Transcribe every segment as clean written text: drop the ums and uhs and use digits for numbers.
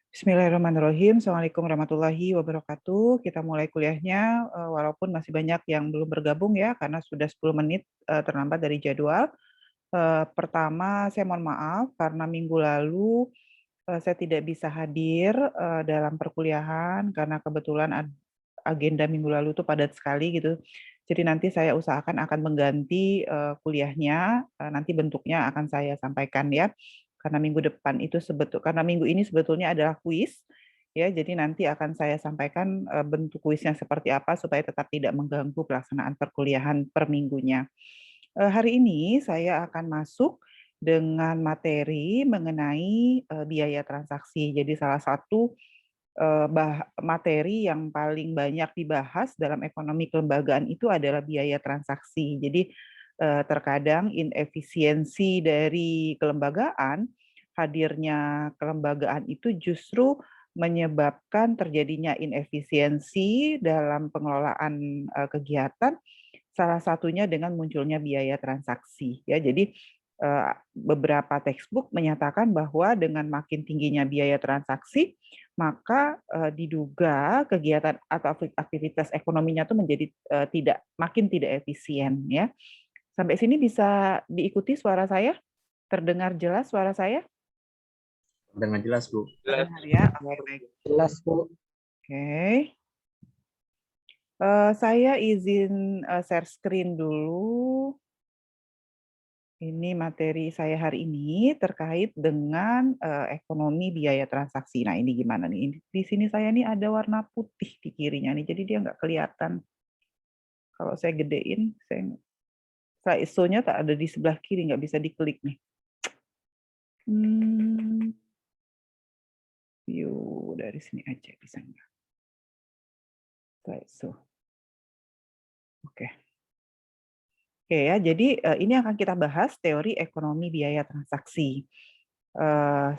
Bismillahirrahmanirrahim. Assalamualaikum warahmatullahi wabarakatuh. Kita mulai kuliahnya, walaupun masih banyak yang belum bergabung ya, karena sudah 10 menit terlambat dari jadwal. Pertama, saya mohon maaf karena minggu lalu saya tidak bisa hadir dalam perkuliahan karena kebetulan agenda minggu lalu itu padat sekali gitu. Jadi nanti saya usahakan akan mengganti kuliahnya, nanti bentuknya akan saya sampaikan ya. Karena karena minggu ini sebetulnya adalah kuis ya, jadi nanti akan saya sampaikan bentuk kuisnya seperti apa supaya tetap tidak mengganggu pelaksanaan perkuliahan per minggunya. Hari ini saya akan masuk dengan materi mengenai biaya transaksi. Jadi salah satu materi yang paling banyak dibahas dalam ekonomi kelembagaan itu adalah biaya transaksi. Jadi terkadang inefisiensi dari kelembagaan, hadirnya kelembagaan itu justru menyebabkan terjadinya inefisiensi dalam pengelolaan kegiatan, salah satunya dengan munculnya biaya transaksi ya. Jadi beberapa textbook menyatakan bahwa dengan makin tingginya biaya transaksi, maka diduga kegiatan atau aktivitas ekonominya itu menjadi makin tidak efisien ya. Sampai sini bisa diikuti suara saya? Terdengar jelas suara saya? Dengan jelas, Bu. Terdengar ya. Oke, baik. Jelas, Bu. Oke. Saya izin share screen dulu. Ini materi saya hari ini terkait dengan ekonomi biaya transaksi. Nah, ini gimana nih? Di sini saya nih ada warna putih di kirinya nih, jadi dia nggak kelihatan. Kalau saya gedein, slide-show-nya tak ada di sebelah kiri, nggak bisa diklik nih. View dari sini aja bisa nggak? Slide-show. Oke. Oke ya, jadi ini akan kita bahas teori ekonomi biaya transaksi.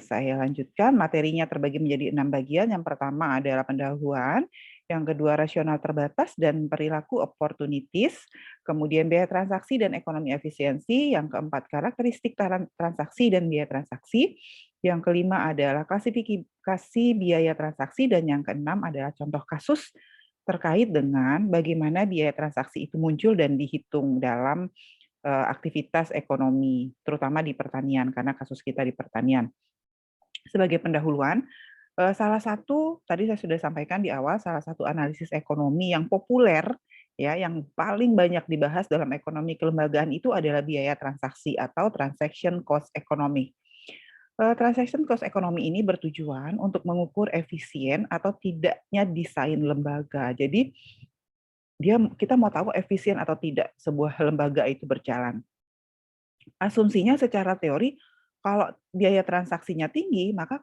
Saya lanjutkan, materinya terbagi menjadi 6 bagian. Yang pertama adalah pendahuluan, yang kedua rasional terbatas dan perilaku opportunities, kemudian biaya transaksi dan ekonomi efisiensi, yang keempat karakteristik transaksi dan biaya transaksi, yang kelima adalah klasifikasi biaya transaksi, dan yang keenam adalah contoh kasus terkait dengan bagaimana biaya transaksi itu muncul dan dihitung dalam aktivitas ekonomi, terutama di pertanian, karena kasus kita di pertanian. Sebagai pendahuluan, salah satu, tadi saya sudah sampaikan di awal, salah satu analisis ekonomi yang populer, ya, yang paling banyak dibahas dalam ekonomi kelembagaan itu adalah biaya transaksi atau transaction cost economy. Transaction cost economy ini bertujuan untuk mengukur efisien atau tidaknya desain lembaga. Jadi kita mau tahu efisien atau tidak sebuah lembaga itu berjalan. Asumsinya secara teori, kalau biaya transaksinya tinggi, maka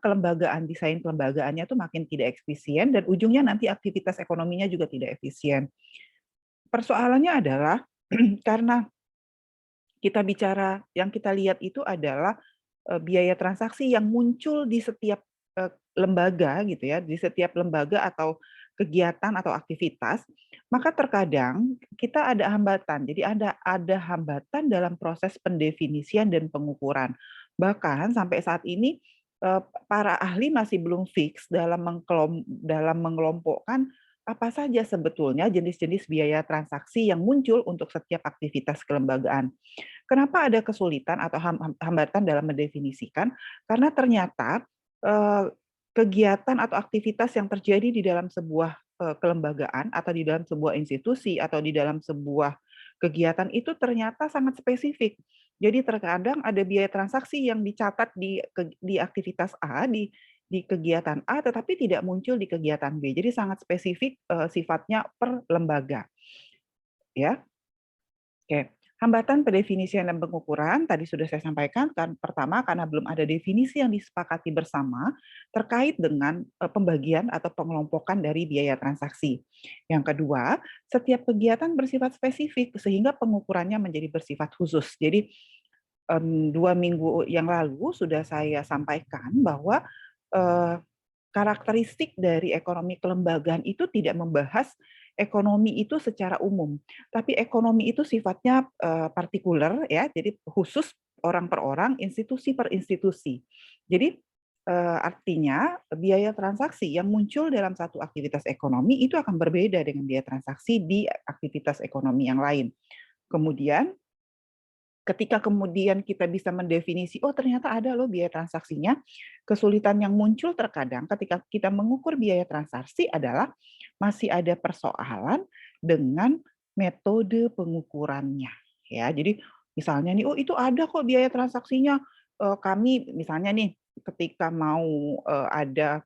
desain kelembagaannya itu makin tidak efisien dan ujungnya nanti aktivitas ekonominya juga tidak efisien. Persoalannya adalah karena kita bicara, yang kita lihat itu adalah biaya transaksi yang muncul di setiap lembaga gitu ya, di setiap lembaga atau kegiatan atau aktivitas, maka terkadang kita ada hambatan. Jadi ada hambatan dalam proses pendefinisian dan pengukuran. Bahkan sampai saat ini para ahli masih belum fix dalam mengelompokkan apa saja sebetulnya jenis-jenis biaya transaksi yang muncul untuk setiap aktivitas kelembagaan. Kenapa ada kesulitan atau hambatan dalam mendefinisikan? Karena ternyata kegiatan atau aktivitas yang terjadi di dalam sebuah kelembagaan atau di dalam sebuah institusi atau di dalam sebuah kegiatan itu ternyata sangat spesifik. Jadi terkadang ada biaya transaksi yang dicatat di aktivitas A, di kegiatan A, tetapi tidak muncul di kegiatan B. Jadi sangat spesifik sifatnya per lembaga. Ya, oke. Hambatan pendefinisian dan pengukuran tadi sudah saya sampaikan, kan pertama karena belum ada definisi yang disepakati bersama terkait dengan pembagian atau pengelompokan dari biaya transaksi. Yang kedua, setiap kegiatan bersifat spesifik sehingga pengukurannya menjadi bersifat khusus. Jadi 2 minggu yang lalu sudah saya sampaikan bahwa karakteristik dari ekonomi kelembagaan itu tidak membahas ekonomi itu secara umum, tapi ekonomi itu sifatnya partikular ya, jadi khusus orang per orang, institusi per institusi. Jadi Artinya biaya transaksi yang muncul dalam satu aktivitas ekonomi itu akan berbeda dengan biaya transaksi di aktivitas ekonomi yang lain. Kemudian ketika kemudian kita bisa mendefinisi, oh ternyata ada loh biaya transaksinya, kesulitan yang muncul terkadang ketika kita mengukur biaya transaksi adalah masih ada persoalan dengan metode pengukurannya. Ya, jadi misalnya nih, oh itu ada kok biaya transaksinya. Kami misalnya nih, ketika mau ada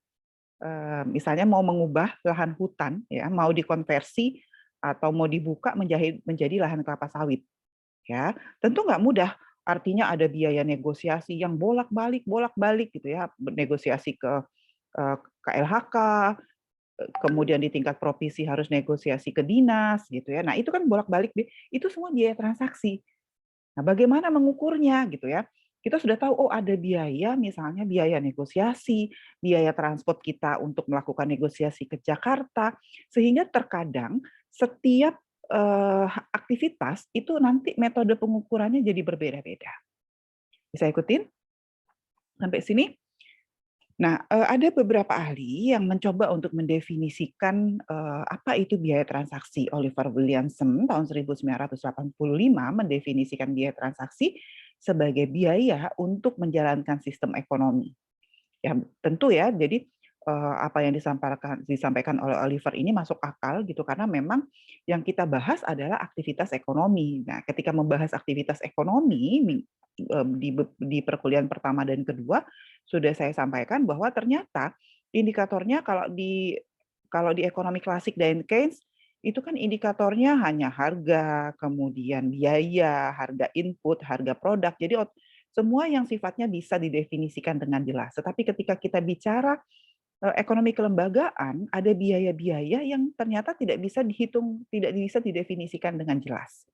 misalnya mau mengubah lahan hutan, ya mau dikonversi atau mau dibuka menjadi lahan kelapa sawit. Ya, tentu nggak mudah. Artinya ada biaya negosiasi yang bolak-balik gitu ya, negosiasi ke KLHK, kemudian di tingkat provinsi harus negosiasi ke dinas gitu ya. Nah, itu kan bolak-balik itu semua biaya transaksi. Nah, bagaimana mengukurnya gitu ya? Kita sudah tahu, oh ada biaya, misalnya biaya negosiasi, biaya transport kita untuk melakukan negosiasi ke Jakarta, sehingga terkadang setiap aktivitas itu nanti metode pengukurannya jadi berbeda-beda. Bisa ikutin sampai sini? Nah, ada beberapa ahli yang mencoba untuk mendefinisikan apa itu biaya transaksi. Oliver Williamson tahun 1985 mendefinisikan biaya transaksi sebagai biaya untuk menjalankan sistem ekonomi. Ya, tentu ya, jadi apa yang disampaikan oleh Oliver ini masuk akal gitu karena memang yang kita bahas adalah aktivitas ekonomi. Nah, ketika membahas aktivitas ekonomi di perkuliahan pertama dan kedua sudah saya sampaikan bahwa ternyata indikatornya kalau di ekonomi klasik dan Keynes itu kan indikatornya hanya harga, kemudian biaya, harga input, harga produk. Jadi semua yang sifatnya bisa didefinisikan dengan jelas. Tetapi ketika kita bicara ekonomi kelembagaan, ada biaya-biaya yang ternyata tidak bisa dihitung, tidak bisa didefinisikan dengan jelas.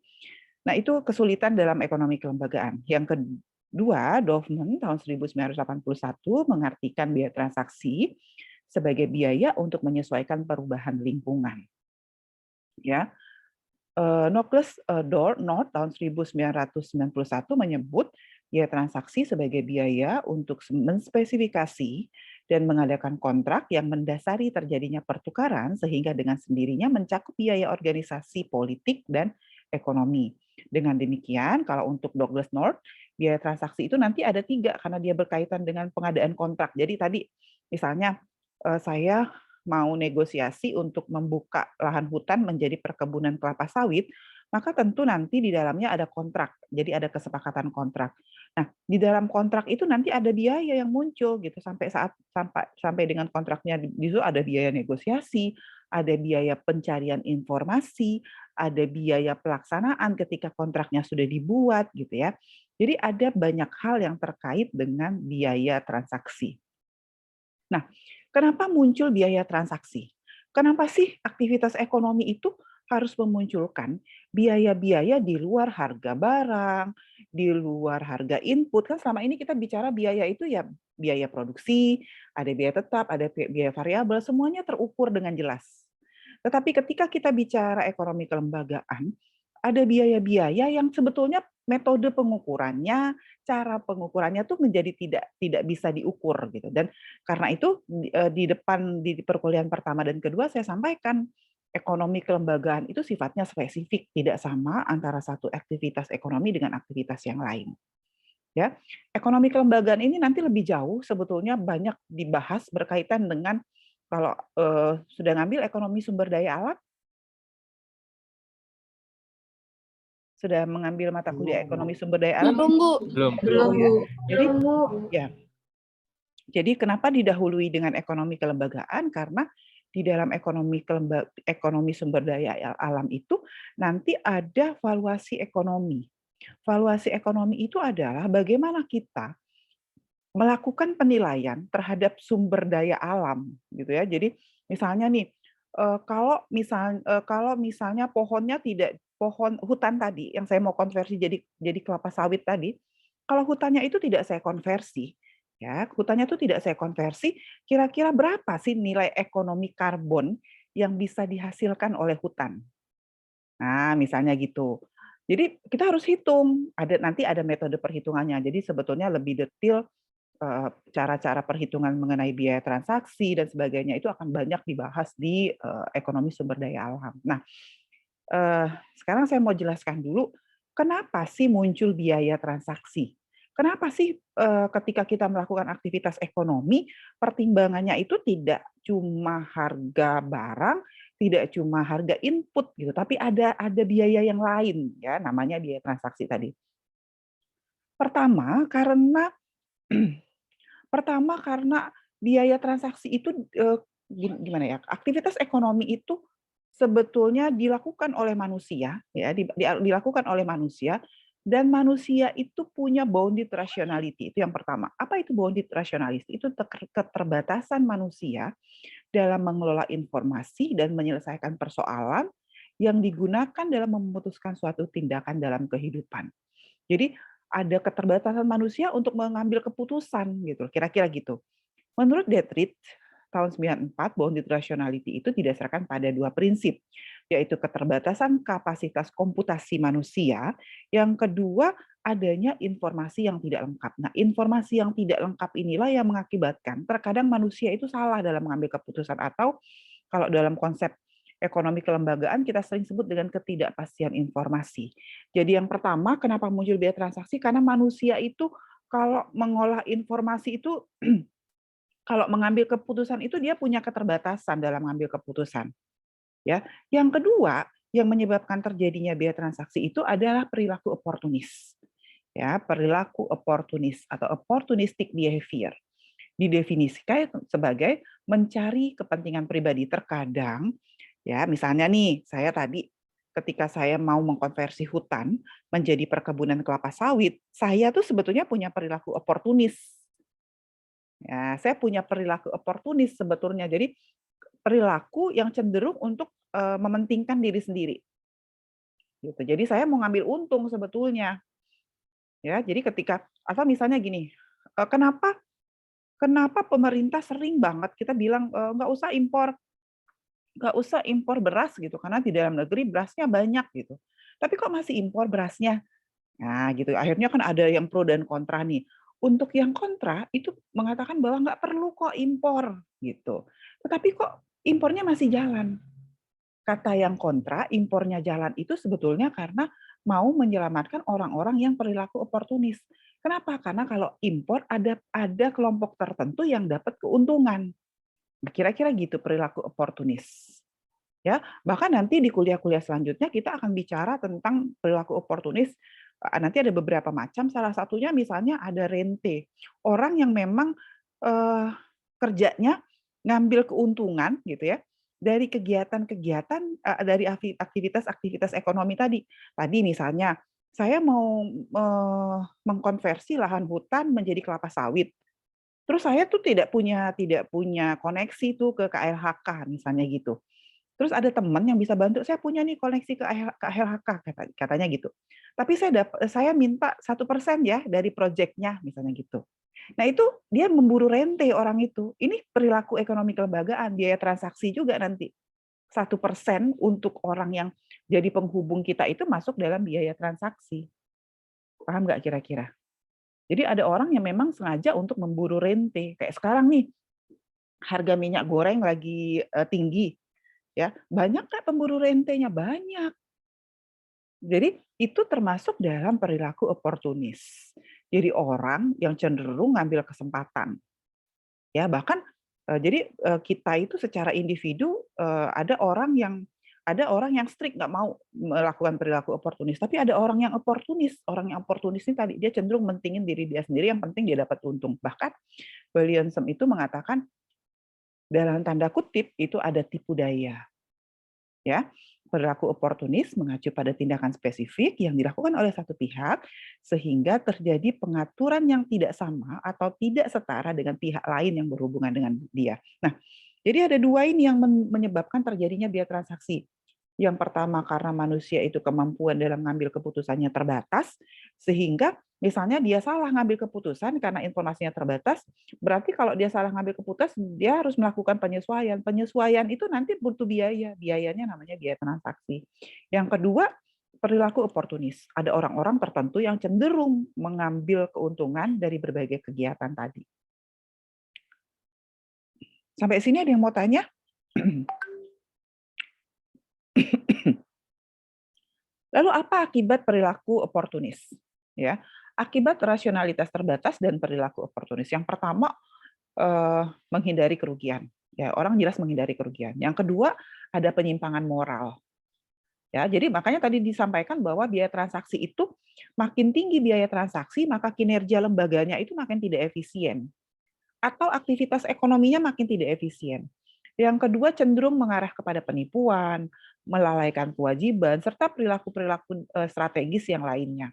Nah, itu kesulitan dalam ekonomi kelembagaan. Yang kedua, Dorfman tahun 1981 mengartikan biaya transaksi sebagai biaya untuk menyesuaikan perubahan lingkungan. Ya, Knowles North tahun 1991 menyebut biaya transaksi sebagai biaya untuk menspesifikasi dan mengadakan kontrak yang mendasari terjadinya pertukaran sehingga dengan sendirinya mencakup biaya organisasi politik dan ekonomi. Dengan demikian, kalau untuk Douglas North, biaya transaksi itu nanti ada 3 karena dia berkaitan dengan pengadaan kontrak. Jadi tadi misalnya saya mau negosiasi untuk membuka lahan hutan menjadi perkebunan kelapa sawit, maka tentu nanti di dalamnya ada kontrak. Jadi ada kesepakatan kontrak. Nah, di dalam kontrak itu nanti ada biaya yang muncul gitu sampai dengan kontraknya di situ ada biaya negosiasi, ada biaya pencarian informasi, ada biaya pelaksanaan ketika kontraknya sudah dibuat gitu ya. Jadi ada banyak hal yang terkait dengan biaya transaksi. Nah, kenapa muncul biaya transaksi? Kenapa sih aktivitas ekonomi itu harus memunculkan biaya-biaya di luar harga barang, di luar harga input? Kan selama ini kita bicara biaya itu ya biaya produksi, ada biaya tetap, ada biaya variabel, semuanya terukur dengan jelas. Tetapi ketika kita bicara ekonomi kelembagaan, ada biaya-biaya yang sebetulnya metode pengukurannya, cara pengukurannya tuh menjadi tidak bisa diukur gitu. Dan karena itu di perkuliahan pertama dan kedua saya sampaikan ekonomi kelembagaan itu sifatnya spesifik, tidak sama antara satu aktivitas ekonomi dengan aktivitas yang lain. Ya, ekonomi kelembagaan ini nanti lebih jauh sebetulnya banyak dibahas berkaitan dengan kalau sudah ngambil ekonomi sumber daya alam, sudah mengambil mata kuliah ekonomi sumber daya alam? Belum, Bu. Belum. Belum ya. Jadi Belum, Bu. ya. Jadi kenapa didahului dengan ekonomi kelembagaan? Karena di dalam ekonomi sumber daya alam itu nanti ada valuasi ekonomi. Valuasi ekonomi itu adalah bagaimana kita melakukan penilaian terhadap sumber daya alam, gitu ya. Jadi misalnya nih, kalau misalnya pohon hutan tadi yang saya mau konversi jadi kelapa sawit tadi, kalau hutannya itu tidak saya konversi, ya, hutannya itu tidak saya konversi, kira-kira berapa sih nilai ekonomi karbon yang bisa dihasilkan oleh hutan? Nah, misalnya gitu. Jadi kita harus hitung, nanti ada metode perhitungannya. Jadi sebetulnya lebih detail cara-cara perhitungan mengenai biaya transaksi dan sebagainya itu akan banyak dibahas di ekonomi sumber daya alam. Nah, sekarang saya mau jelaskan dulu, kenapa sih muncul biaya transaksi? Kenapa sih ketika kita melakukan aktivitas ekonomi, pertimbangannya itu tidak cuma harga barang, tidak cuma harga input gitu, tapi ada biaya yang lain ya, namanya biaya transaksi tadi. Pertama karena Pertama karena biaya transaksi itu, gimana ya, aktivitas ekonomi itu sebetulnya dilakukan oleh manusia ya, dilakukan oleh manusia dan manusia itu punya bounded rationality, itu yang pertama. Apa itu bounded rationality? Itu keterbatasan manusia dalam mengelola informasi dan menyelesaikan persoalan yang digunakan dalam memutuskan suatu tindakan dalam kehidupan. Jadi ada keterbatasan manusia untuk mengambil keputusan gitu, kira-kira gitu. Menurut Dietrich tahun 94, bounded rationality itu didasarkan pada dua prinsip, yaitu keterbatasan kapasitas komputasi manusia, yang kedua adanya informasi yang tidak lengkap. Nah, informasi yang tidak lengkap inilah yang mengakibatkan terkadang manusia itu salah dalam mengambil keputusan, atau kalau dalam konsep ekonomi kelembagaan kita sering sebut dengan ketidakpastian informasi. Jadi yang pertama, kenapa muncul biaya transaksi? Karena manusia itu kalau mengolah informasi itu kalau mengambil keputusan itu dia punya keterbatasan dalam mengambil keputusan, ya. Yang kedua, yang menyebabkan terjadinya biaya transaksi itu adalah perilaku oportunis. Ya, perilaku oportunis atau opportunistic behavior. Didefinisikan sebagai mencari kepentingan pribadi. Terkadang ya, misalnya nih, saya tadi ketika saya mau mengkonversi hutan menjadi perkebunan kelapa sawit, saya tuh sebetulnya punya perilaku oportunis. Ya, saya punya perilaku oportunis sebetulnya. Jadi perilaku yang cenderung untuk mementingkan diri sendiri. Gitu. Jadi saya mau ngambil untung sebetulnya. Ya, jadi ketika atau misalnya gini, kenapa kenapa pemerintah sering banget kita bilang nggak usah impor beras gitu karena di dalam negeri berasnya banyak gitu. Tapi kok masih impor berasnya? Nah, gitu. Akhirnya kan ada yang pro dan kontra nih. Untuk yang kontra itu mengatakan bahwa nggak perlu kok impor gitu. Tetapi kok impornya masih jalan. Kata yang kontra, impornya jalan itu sebetulnya karena mau menyelamatkan orang-orang yang perilaku oportunis. Kenapa? Karena kalau impor ada kelompok tertentu yang dapat keuntungan. Kira-kira gitu perilaku oportunis. Ya, bahkan nanti di kuliah-kuliah selanjutnya kita akan bicara tentang perilaku oportunis. Nanti ada beberapa macam, salah satunya misalnya ada rente. Orang yang memang eh, kerjanya ngambil keuntungan gitu ya dari kegiatan-kegiatan dari aktivitas-aktivitas ekonomi tadi. Tadi misalnya saya mau mengkonversi lahan hutan menjadi kelapa sawit. Terus saya tuh tidak punya koneksi tuh ke KLHK misalnya gitu. Terus ada teman yang bisa bantu, "Saya punya nih koneksi ke KLHK," katanya gitu. "Tapi saya minta 1% ya dari projeknya," misalnya gitu. Nah itu dia memburu rente orang itu. Ini perilaku ekonomi kelembagaan, biaya transaksi juga nanti. 1% untuk orang yang jadi penghubung kita itu masuk dalam biaya transaksi. Paham nggak kira-kira? Jadi ada orang yang memang sengaja untuk memburu rente. Kayak sekarang nih, harga minyak goreng lagi tinggi, ya banyak nggak pemburu rentenya? Banyak. Jadi itu termasuk dalam perilaku oportunis. Jadi orang yang cenderung ngambil kesempatan. Ya bahkan jadi kita itu secara individu ada orang yang strict nggak mau melakukan perilaku oportunis, tapi ada orang yang oportunis. Orang yang oportunis ini tadi dia cenderung mentingin diri dia sendiri, yang penting dia dapat untung. Bahkan Williamson itu mengatakan dalam tanda kutip itu ada tipu daya. Ya, perilaku oportunis mengacu pada tindakan spesifik yang dilakukan oleh satu pihak sehingga terjadi pengaturan yang tidak sama atau tidak setara dengan pihak lain yang berhubungan dengan dia. Nah, jadi ada dua ini yang menyebabkan terjadinya biaya transaksi. Yang pertama karena manusia itu kemampuan dalam mengambil keputusannya terbatas, sehingga misalnya dia salah ngambil keputusan karena informasinya terbatas, berarti kalau dia salah ngambil keputusan, dia harus melakukan penyesuaian. Penyesuaian itu nanti butuh biaya, biayanya namanya biaya transaksi. Yang kedua, perilaku oportunis. Ada orang-orang tertentu yang cenderung mengambil keuntungan dari berbagai kegiatan tadi. Sampai sini ada yang mau tanya? Lalu apa akibat perilaku oportunis? Ya, akibat rasionalitas terbatas dan perilaku oportunis. Yang pertama, menghindari kerugian. Ya, orang jelas menghindari kerugian. Yang kedua, ada penyimpangan moral. Ya, jadi makanya tadi disampaikan bahwa biaya transaksi itu makin tinggi biaya transaksi, maka kinerja lembaganya itu makin tidak efisien. Atau aktivitas ekonominya makin tidak efisien. Yang kedua cenderung mengarah kepada penipuan, melalaikan kewajiban, serta perilaku-perilaku strategis yang lainnya.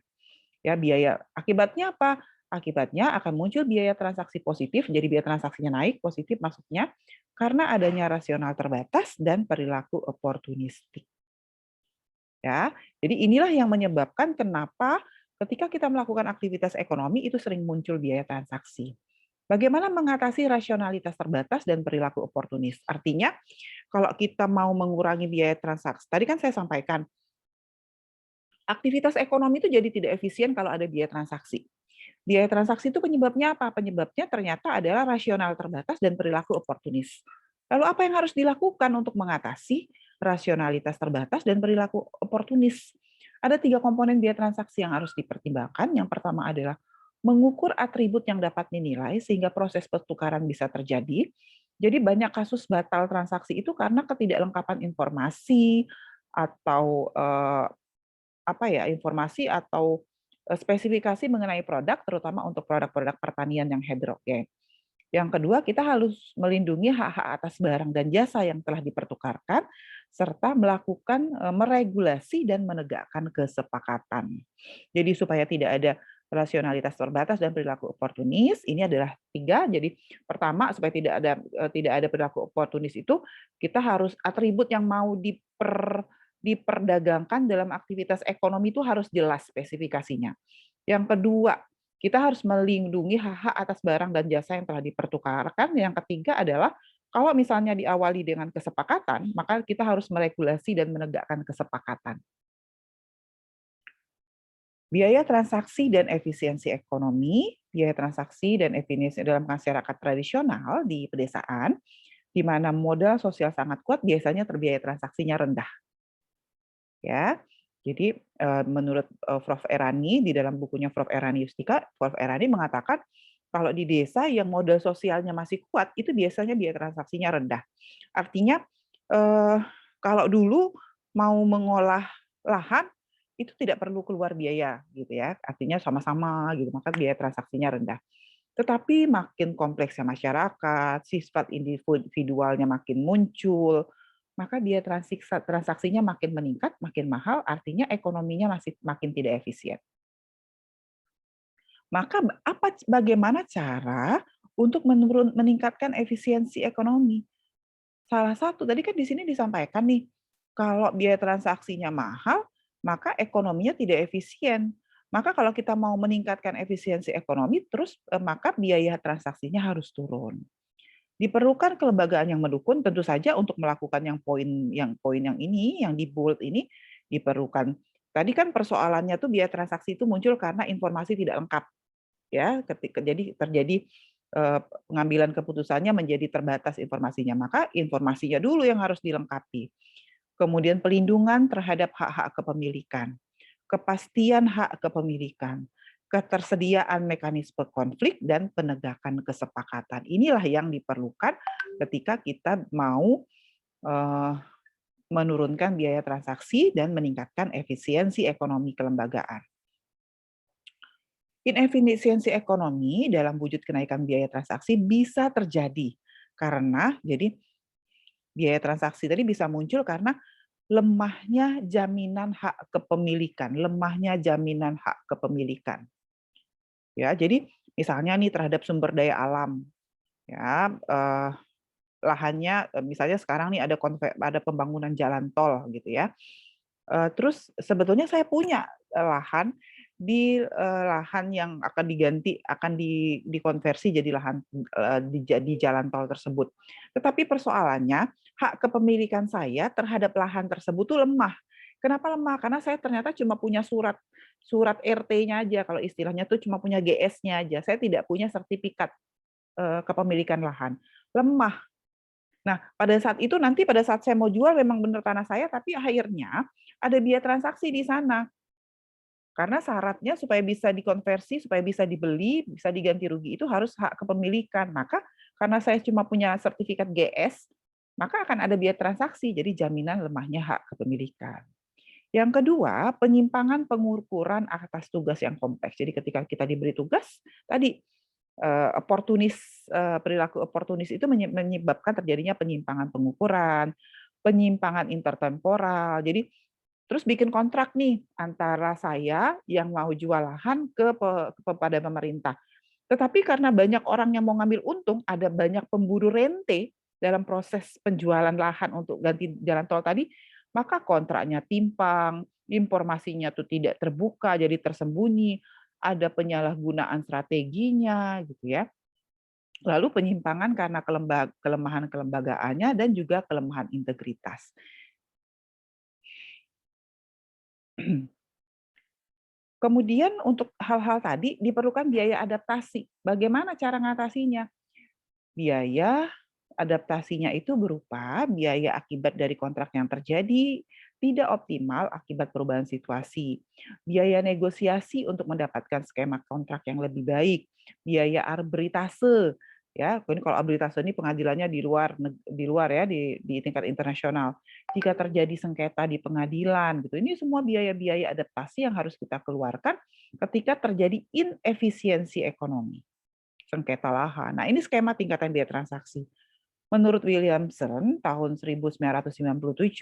Ya, biaya akibatnya apa? Akibatnya akan muncul biaya transaksi positif, jadi biaya transaksinya naik, positif maksudnya, karena adanya rasional terbatas dan perilaku oportunistik. Ya, jadi inilah yang menyebabkan kenapa ketika kita melakukan aktivitas ekonomi itu sering muncul biaya transaksi. Bagaimana mengatasi rasionalitas terbatas dan perilaku oportunis? Artinya, kalau kita mau mengurangi biaya transaksi, tadi kan saya sampaikan, aktivitas ekonomi itu jadi tidak efisien kalau ada biaya transaksi. Biaya transaksi itu penyebabnya apa? Penyebabnya ternyata adalah rasional terbatas dan perilaku oportunis. Lalu apa yang harus dilakukan untuk mengatasi rasionalitas terbatas dan perilaku oportunis? Ada 3 komponen biaya transaksi yang harus dipertimbangkan. Yang pertama adalah mengukur atribut yang dapat dinilai sehingga proses pertukaran bisa terjadi. Jadi banyak kasus batal transaksi itu karena ketidaklengkapan informasi atau informasi atau spesifikasi mengenai produk, terutama untuk produk-produk pertanian yang heterogen. Yang kedua, kita harus melindungi hak-hak atas barang dan jasa yang telah dipertukarkan, serta melakukan meregulasi dan menegakkan kesepakatan. Jadi supaya tidak ada rasionalitas terbatas dan perilaku oportunis, ini adalah 3. Jadi pertama, supaya tidak ada perilaku oportunis itu, kita harus atribut yang mau diperdagangkan dalam aktivitas ekonomi itu harus jelas spesifikasinya. Yang kedua, kita harus melindungi hak-hak atas barang dan jasa yang telah dipertukarkan. Yang ketiga adalah kalau misalnya diawali dengan kesepakatan, maka kita harus meregulasi dan menegakkan kesepakatan. Biaya transaksi dan efisiensi ekonomi, biaya transaksi dan efisiensi dalam masyarakat tradisional di pedesaan, di mana modal sosial sangat kuat, biasanya terbiaya transaksinya rendah. Ya, jadi menurut Prof. Erani, di dalam bukunya Prof. Erani Yustika, Prof. Erani mengatakan kalau di desa yang modal sosialnya masih kuat, itu biasanya biaya transaksinya rendah. Artinya kalau dulu mau mengolah lahan itu tidak perlu keluar biaya gitu ya, artinya sama-sama gitu, maka biaya transaksinya rendah. Tetapi makin kompleksnya masyarakat, sifat individualnya makin muncul, maka biaya transaksinya makin meningkat, makin mahal, artinya ekonominya masih makin tidak efisien. Maka bagaimana cara untuk meningkatkan efisiensi ekonomi? Salah satu, tadi kan di sini disampaikan nih, kalau biaya transaksinya mahal, maka ekonominya tidak efisien. Maka kalau kita mau meningkatkan efisiensi ekonomi, terus maka biaya transaksinya harus turun. Diperlukan kelembagaan yang mendukung, tentu saja untuk melakukan poin yang ini, yang di bold ini diperlukan. Tadi kan persoalannya tuh biaya transaksi itu muncul karena informasi tidak lengkap, ya. Jadi terjadi pengambilan keputusannya menjadi terbatas informasinya, maka informasinya dulu yang harus dilengkapi. Kemudian pelindungan terhadap hak-hak kepemilikan, kepastian hak kepemilikan, ketersediaan mekanisme konflik, dan penegakan kesepakatan. Inilah yang diperlukan ketika kita mau menurunkan biaya transaksi dan meningkatkan efisiensi ekonomi kelembagaan. Inefisiensi ekonomi dalam wujud kenaikan biaya transaksi bisa terjadi karena jadi biaya transaksi tadi bisa muncul karena lemahnya jaminan hak kepemilikan, Ya, jadi misalnya nih terhadap sumber daya alam, ya, lahannya misalnya sekarang nih ada pembangunan jalan tol gitu ya. Terus sebetulnya saya punya lahan lahan yang akan dikonversi jadi lahan di jalan tol tersebut. Tetapi persoalannya hak kepemilikan saya terhadap lahan tersebut tuh lemah Kenapa lemah? Karena saya ternyata cuma punya surat surat RT-nya aja, kalau istilahnya tuh cuma punya GS-nya aja. Saya tidak punya sertifikat, kepemilikan lahan. Lemah. Nah, pada saat saya mau jual memang benar tanah saya, tapi akhirnya ada biaya transaksi di sana. Karena syaratnya supaya bisa dikonversi, supaya bisa dibeli, bisa diganti rugi itu harus hak kepemilikan. Maka karena saya cuma punya sertifikat GS, maka akan ada biaya transaksi, jadi jaminan lemahnya hak kepemilikan. Yang kedua, penyimpangan pengukuran atas tugas yang kompleks. Jadi ketika kita diberi tugas, tadi perilaku oportunis itu menyebabkan terjadinya penyimpangan pengukuran, penyimpangan intertemporal. Jadi terus bikin kontrak nih antara saya yang mau jual lahan kepada pemerintah. Tetapi karena banyak orang yang mau ngambil untung, ada banyak pemburu rente dalam proses penjualan lahan untuk ganti jalan tol tadi, maka kontraknya timpang, informasinya tuh tidak terbuka, jadi tersembunyi, ada penyalahgunaan strateginya gitu ya. Lalu penyimpangan karena kelemahan kelembagaannya dan juga kelemahan integritas. Kemudian untuk hal-hal tadi diperlukan biaya adaptasi. Bagaimana cara ngatasinya? Biaya adaptasinya itu berupa biaya akibat dari kontrak yang terjadi tidak optimal akibat perubahan situasi, biaya negosiasi untuk mendapatkan skema kontrak yang lebih baik, biaya arbitrase, ya, ini kalau arbitrase ini pengadilannya di luar ya, di tingkat internasional. Jika terjadi sengketa di pengadilan gitu, ini semua biaya-biaya adaptasi yang harus kita keluarkan ketika terjadi inefisiensi ekonomi, sengketa lahan. Nah, ini skema tingkatan biaya transaksi. Menurut Williamson tahun 1997,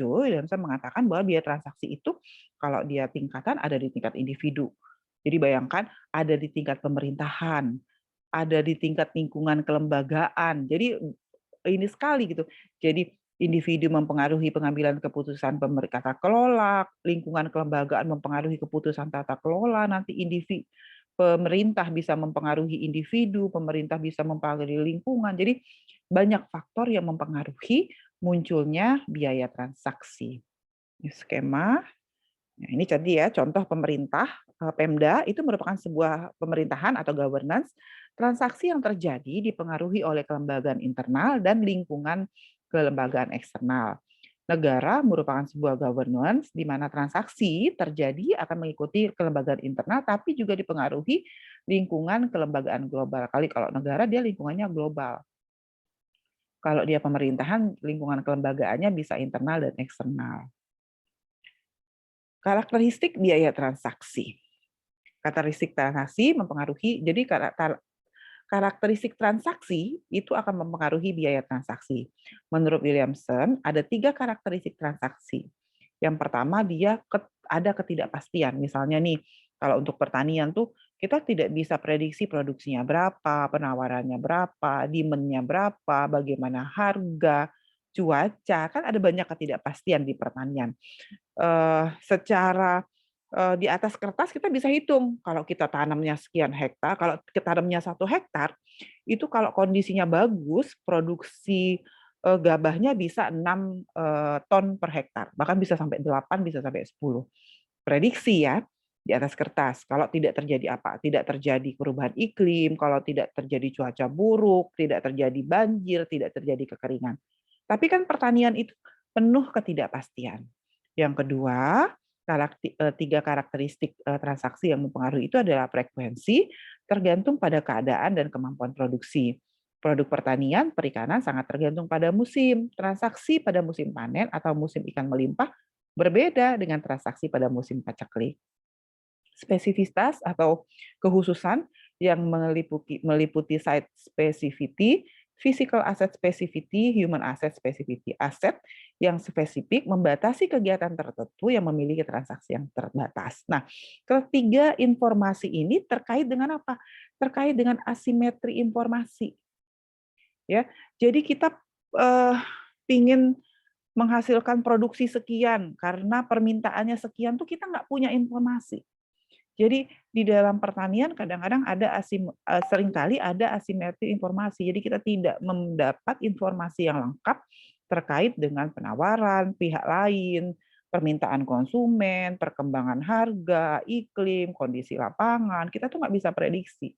Williamson mengatakan bahwa biaya transaksi itu kalau dia tingkatan ada di tingkat individu. Jadi bayangkan ada di tingkat pemerintahan, ada di tingkat lingkungan kelembagaan. Jadi ini sekali gitu. Jadi individu mempengaruhi pengambilan keputusan tata kelola, lingkungan kelembagaan mempengaruhi keputusan tata kelola, nanti individu pemerintah bisa mempengaruhi individu, pemerintah bisa mempengaruhi lingkungan. Jadi banyak faktor yang mempengaruhi munculnya biaya transaksi. Ini skema. Nah, ini tadi ya contoh pemerintah, Pemda itu merupakan sebuah pemerintahan atau governance. Transaksi yang terjadi dipengaruhi oleh kelembagaan internal dan lingkungan kelembagaan eksternal. Negara merupakan sebuah governance di mana transaksi terjadi akan mengikuti kelembagaan internal, tapi juga dipengaruhi lingkungan kelembagaan global. Kali kalau negara dia lingkungannya global. Kalau dia pemerintahan, lingkungan kelembagaannya bisa internal dan eksternal. Karakteristik biaya transaksi. Karakteristik transaksi mempengaruhi, jadi karakteristik transaksi itu akan mempengaruhi biaya transaksi. Menurut Williamson, ada 3 karakteristik transaksi. Yang pertama, dia ada ketidakpastian. Misalnya nih, kalau untuk pertanian tuh kita tidak bisa prediksi produksinya berapa, penawarannya berapa, demand-nya berapa, bagaimana harga, cuaca, kan ada banyak ketidakpastian di pertanian. Secara di atas kertas kita bisa hitung, kalau kita tanamnya sekian hektar, kalau kita tanamnya 1 hektar, itu kalau kondisinya bagus, produksi, gabahnya bisa 6 ton per hektar, bahkan bisa sampai 8, bisa sampai 10. Prediksi ya, di atas kertas. Kalau tidak terjadi apa? Tidak terjadi perubahan iklim, kalau tidak terjadi cuaca buruk, tidak terjadi banjir, tidak terjadi kekeringan. Tapi kan pertanian itu penuh ketidakpastian. Yang kedua, 3 karakteristik transaksi yang mempengaruhi itu adalah frekuensi, tergantung pada keadaan dan kemampuan produksi. Produk pertanian, perikanan sangat tergantung pada musim. Transaksi pada musim panen atau musim ikan melimpah berbeda dengan transaksi pada musim paceklik. Spesifitas atau kekhususan yang meliputi site specificity, physical asset specificity, human asset specificity. Aset yang spesifik membatasi kegiatan tertentu yang memiliki transaksi yang terbatas. Nah, ketiga informasi ini terkait dengan apa? Terkait dengan asimetri informasi. Ya, jadi kita ingin menghasilkan produksi sekian karena permintaannya sekian tuh kita nggak punya informasi. Jadi di dalam pertanian kadang-kadang seringkali ada asimetri informasi. Jadi kita tidak mendapat informasi yang lengkap terkait dengan penawaran pihak lain, permintaan konsumen, perkembangan harga, iklim, kondisi lapangan, kita tuh nggak bisa prediksi.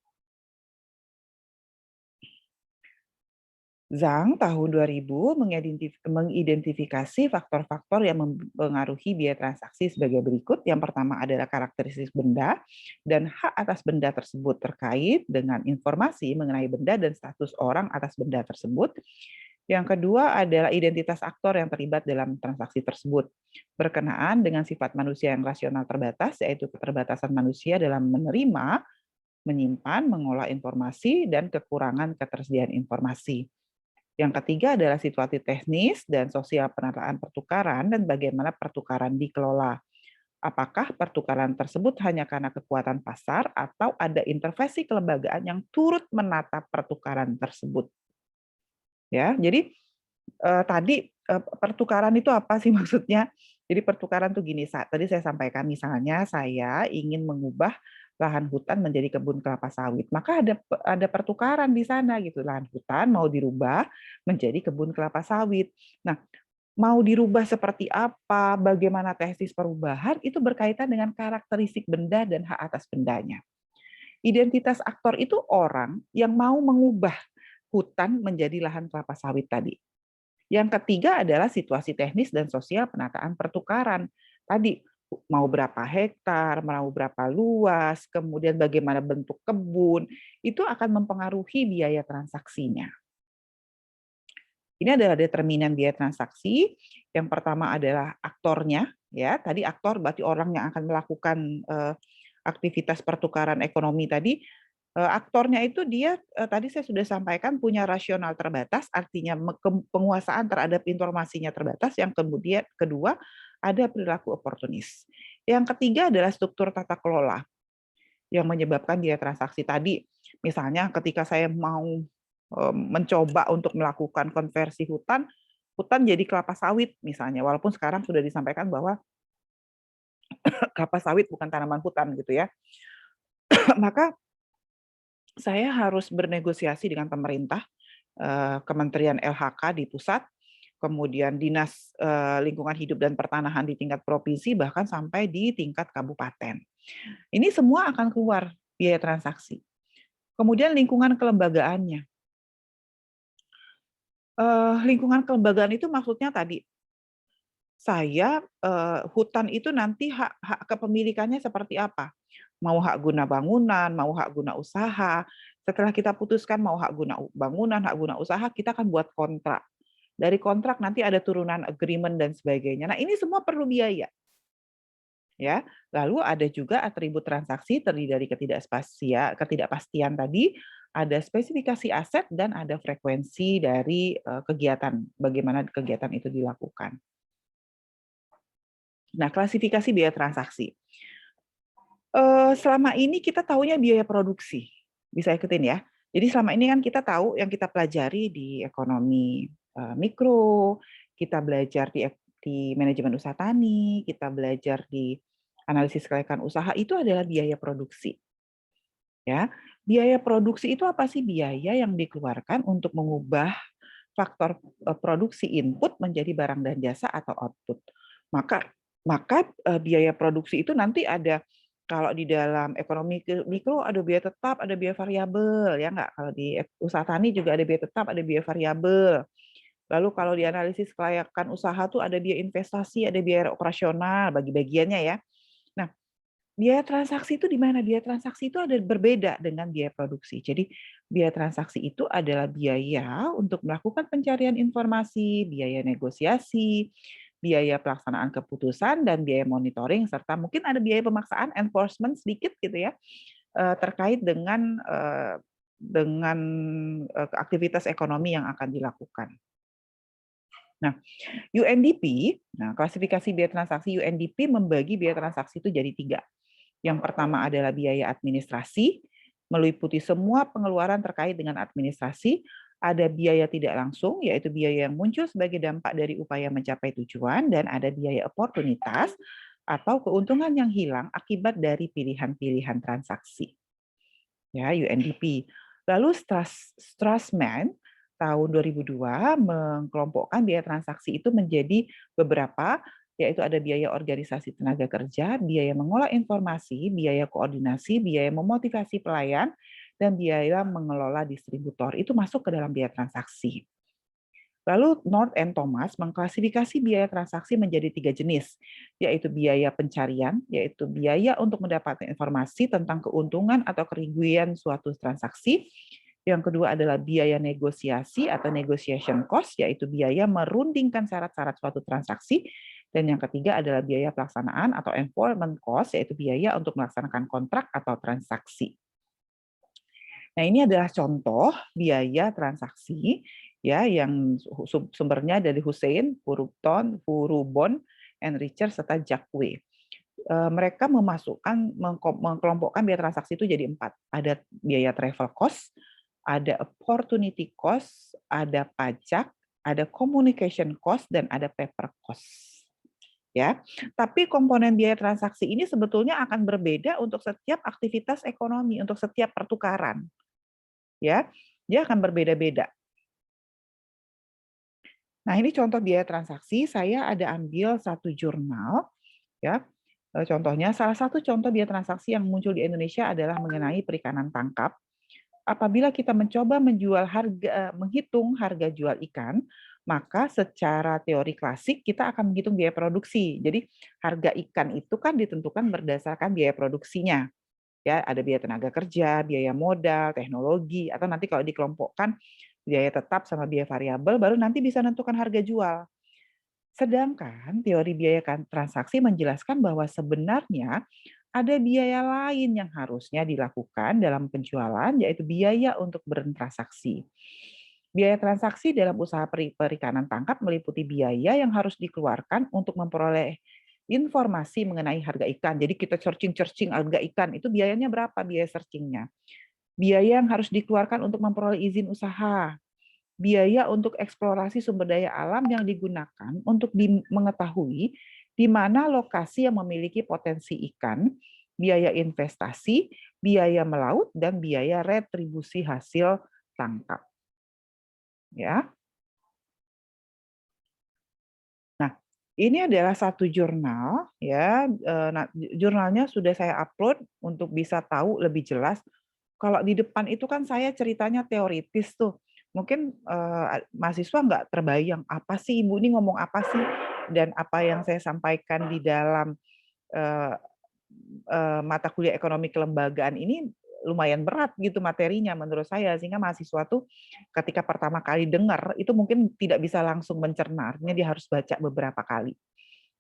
Zhang tahun 2000 mengidentifikasi faktor-faktor yang mempengaruhi biaya transaksi sebagai berikut. Yang pertama adalah karakteristik benda dan hak atas benda tersebut terkait dengan informasi mengenai benda dan status orang atas benda tersebut. Yang kedua adalah identitas aktor yang terlibat dalam transaksi tersebut, berkenaan dengan sifat manusia yang rasional terbatas, yaitu keterbatasan manusia dalam menerima, menyimpan, mengolah informasi, dan kekurangan ketersediaan informasi. Yang ketiga adalah situasi teknis dan sosial penataan pertukaran dan bagaimana pertukaran dikelola. Apakah pertukaran tersebut hanya karena kekuatan pasar atau ada intervensi kelembagaan yang turut menata pertukaran tersebut? Ya, jadi tadi pertukaran itu apa sih maksudnya? Jadi pertukaran tuh gini, tadi saya sampaikan misalnya saya ingin mengubah lahan hutan menjadi kebun kelapa sawit, maka ada pertukaran di sana gitu, lahan hutan mau dirubah menjadi kebun kelapa sawit. Nah, mau dirubah seperti apa, bagaimana teknis perubahan, itu berkaitan dengan karakteristik benda dan hak atas bendanya. Identitas aktor itu orang yang mau mengubah hutan menjadi lahan kelapa sawit tadi. Yang ketiga adalah situasi teknis dan sosial penataan pertukaran. Tadi mau berapa hektar, mau berapa luas, kemudian bagaimana bentuk kebun, itu akan mempengaruhi biaya transaksinya. Ini adalah determinan biaya transaksi. Yang pertama adalah aktornya, ya. Tadi aktor berarti orang yang akan melakukan aktivitas pertukaran ekonomi tadi. Aktornya itu dia tadi saya sudah sampaikan punya rasional terbatas, artinya penguasaan terhadap informasinya terbatas. Yang kemudian kedua ada perilaku oportunis. Yang ketiga adalah struktur tata kelola yang menyebabkan biaya transaksi tadi. Misalnya ketika saya mau mencoba untuk melakukan konversi hutan jadi kelapa sawit misalnya, walaupun sekarang sudah disampaikan bahwa kelapa sawit bukan tanaman hutan gitu ya. Maka saya harus bernegosiasi dengan pemerintah, Kementerian LHK di pusat, kemudian Dinas Lingkungan Hidup dan Pertanahan di tingkat provinsi, bahkan sampai di tingkat kabupaten. Ini semua akan keluar biaya transaksi. Kemudian lingkungan kelembagaannya. Lingkungan kelembagaan itu maksudnya tadi, saya hutan itu nanti hak kepemilikannya seperti apa? Mau hak guna bangunan, mau hak guna usaha. Setelah kita putuskan mau hak guna bangunan, hak guna usaha, kita akan buat kontrak. Dari kontrak nanti ada turunan agreement dan sebagainya. Nah, ini semua perlu biaya. Ya, lalu ada juga atribut transaksi terdiri dari ketidakpastian tadi, ada spesifikasi aset dan ada frekuensi dari kegiatan, bagaimana kegiatan itu dilakukan. Nah, klasifikasi biaya transaksi. Selama ini kita tahunya biaya produksi, bisa ikutin ya. Jadi selama ini kan kita tahu yang kita pelajari di ekonomi mikro, kita belajar di manajemen usaha tani, kita belajar di analisis kelayakan usaha, itu adalah biaya produksi. Ya, biaya produksi itu apa sih? Biaya yang dikeluarkan untuk mengubah faktor produksi input menjadi barang dan jasa atau output. Maka biaya produksi itu nanti ada, kalau di dalam ekonomi mikro ada biaya tetap, ada biaya variabel, ya nggak? Kalau di usaha tani juga ada biaya tetap, ada biaya variabel. Lalu kalau di analisis kelayakan usaha tuh ada biaya investasi, ada biaya operasional, bagi-bagiannya ya. Nah, biaya transaksi itu di mana? Biaya transaksi itu ada berbeda dengan biaya produksi. Jadi biaya transaksi itu adalah biaya untuk melakukan pencarian informasi, biaya negosiasi, biaya pelaksanaan keputusan, dan biaya monitoring, serta mungkin ada biaya pemaksaan, enforcement sedikit gitu ya, terkait dengan aktivitas ekonomi yang akan dilakukan. Nah, UNDP, klasifikasi biaya transaksi UNDP membagi biaya transaksi itu jadi 3. Yang pertama adalah biaya administrasi, meliputi semua pengeluaran terkait dengan administrasi. Ada biaya tidak langsung, yaitu biaya yang muncul sebagai dampak dari upaya mencapai tujuan, dan ada biaya oportunitas atau keuntungan yang hilang akibat dari pilihan-pilihan transaksi. Ya, UNDP. Lalu Strassman tahun 2002 mengelompokkan biaya transaksi itu menjadi beberapa, yaitu ada biaya organisasi tenaga kerja, biaya mengolah informasi, biaya koordinasi, biaya memotivasi pelayan, dan biaya mengelola distributor. Itu masuk ke dalam biaya transaksi. Lalu North and Thomas mengklasifikasi biaya transaksi menjadi 3 jenis, yaitu biaya pencarian, yaitu biaya untuk mendapatkan informasi tentang keuntungan atau kerugian suatu transaksi. Yang kedua adalah biaya negosiasi atau negotiation cost, yaitu biaya merundingkan syarat-syarat suatu transaksi. Dan yang ketiga adalah biaya pelaksanaan atau enforcement cost, yaitu biaya untuk melaksanakan kontrak atau transaksi. Nah, ini adalah contoh biaya transaksi ya yang sumbernya dari Hussein, Furubon, and Richard serta Jacque. Mereka mengkelompokkan biaya transaksi itu jadi 4. Ada biaya travel cost, ada opportunity cost, ada pajak, ada communication cost, dan ada paper cost. Ya, tapi komponen biaya transaksi ini sebetulnya akan berbeda untuk setiap aktivitas ekonomi, untuk setiap pertukaran. Ya, dia akan berbeda-beda. Nah, ini contoh biaya transaksi. Saya ada ambil satu jurnal, ya. Contohnya, salah satu contoh biaya transaksi yang muncul di Indonesia adalah mengenai perikanan tangkap. Apabila kita mencoba menghitung harga jual ikan, maka secara teori klasik kita akan menghitung biaya produksi. Jadi harga ikan itu kan ditentukan berdasarkan biaya produksinya. Ya, ada biaya tenaga kerja, biaya modal, teknologi, atau nanti kalau dikelompokkan biaya tetap sama biaya variabel, baru nanti bisa menentukan harga jual. Sedangkan teori biaya transaksi menjelaskan bahwa sebenarnya ada biaya lain yang harusnya dilakukan dalam penjualan, yaitu biaya untuk bertransaksi. Biaya transaksi dalam usaha perikanan tangkap meliputi biaya yang harus dikeluarkan untuk memperoleh informasi mengenai harga ikan. Jadi kita searching harga ikan, itu biayanya berapa biaya searchingnya. Biaya yang harus dikeluarkan untuk memperoleh izin usaha. Biaya untuk eksplorasi sumber daya alam yang digunakan untuk mengetahui di mana lokasi yang memiliki potensi ikan, biaya investasi, biaya melaut, dan biaya retribusi hasil tangkap. Ya. Nah, ini adalah satu jurnal, ya. Nah, jurnalnya sudah saya upload untuk bisa tahu lebih jelas. Kalau di depan itu kan saya ceritanya teoritis tuh. Mungkin mahasiswa nggak terbayang apa sih Ibu ini ngomong apa sih, dan apa yang saya sampaikan di dalam mata kuliah ekonomi kelembagaan ini lumayan berat gitu materinya menurut saya, sehingga mahasiswa tuh ketika pertama kali dengar itu mungkin tidak bisa langsung mencerna, artinya dia harus baca beberapa kali.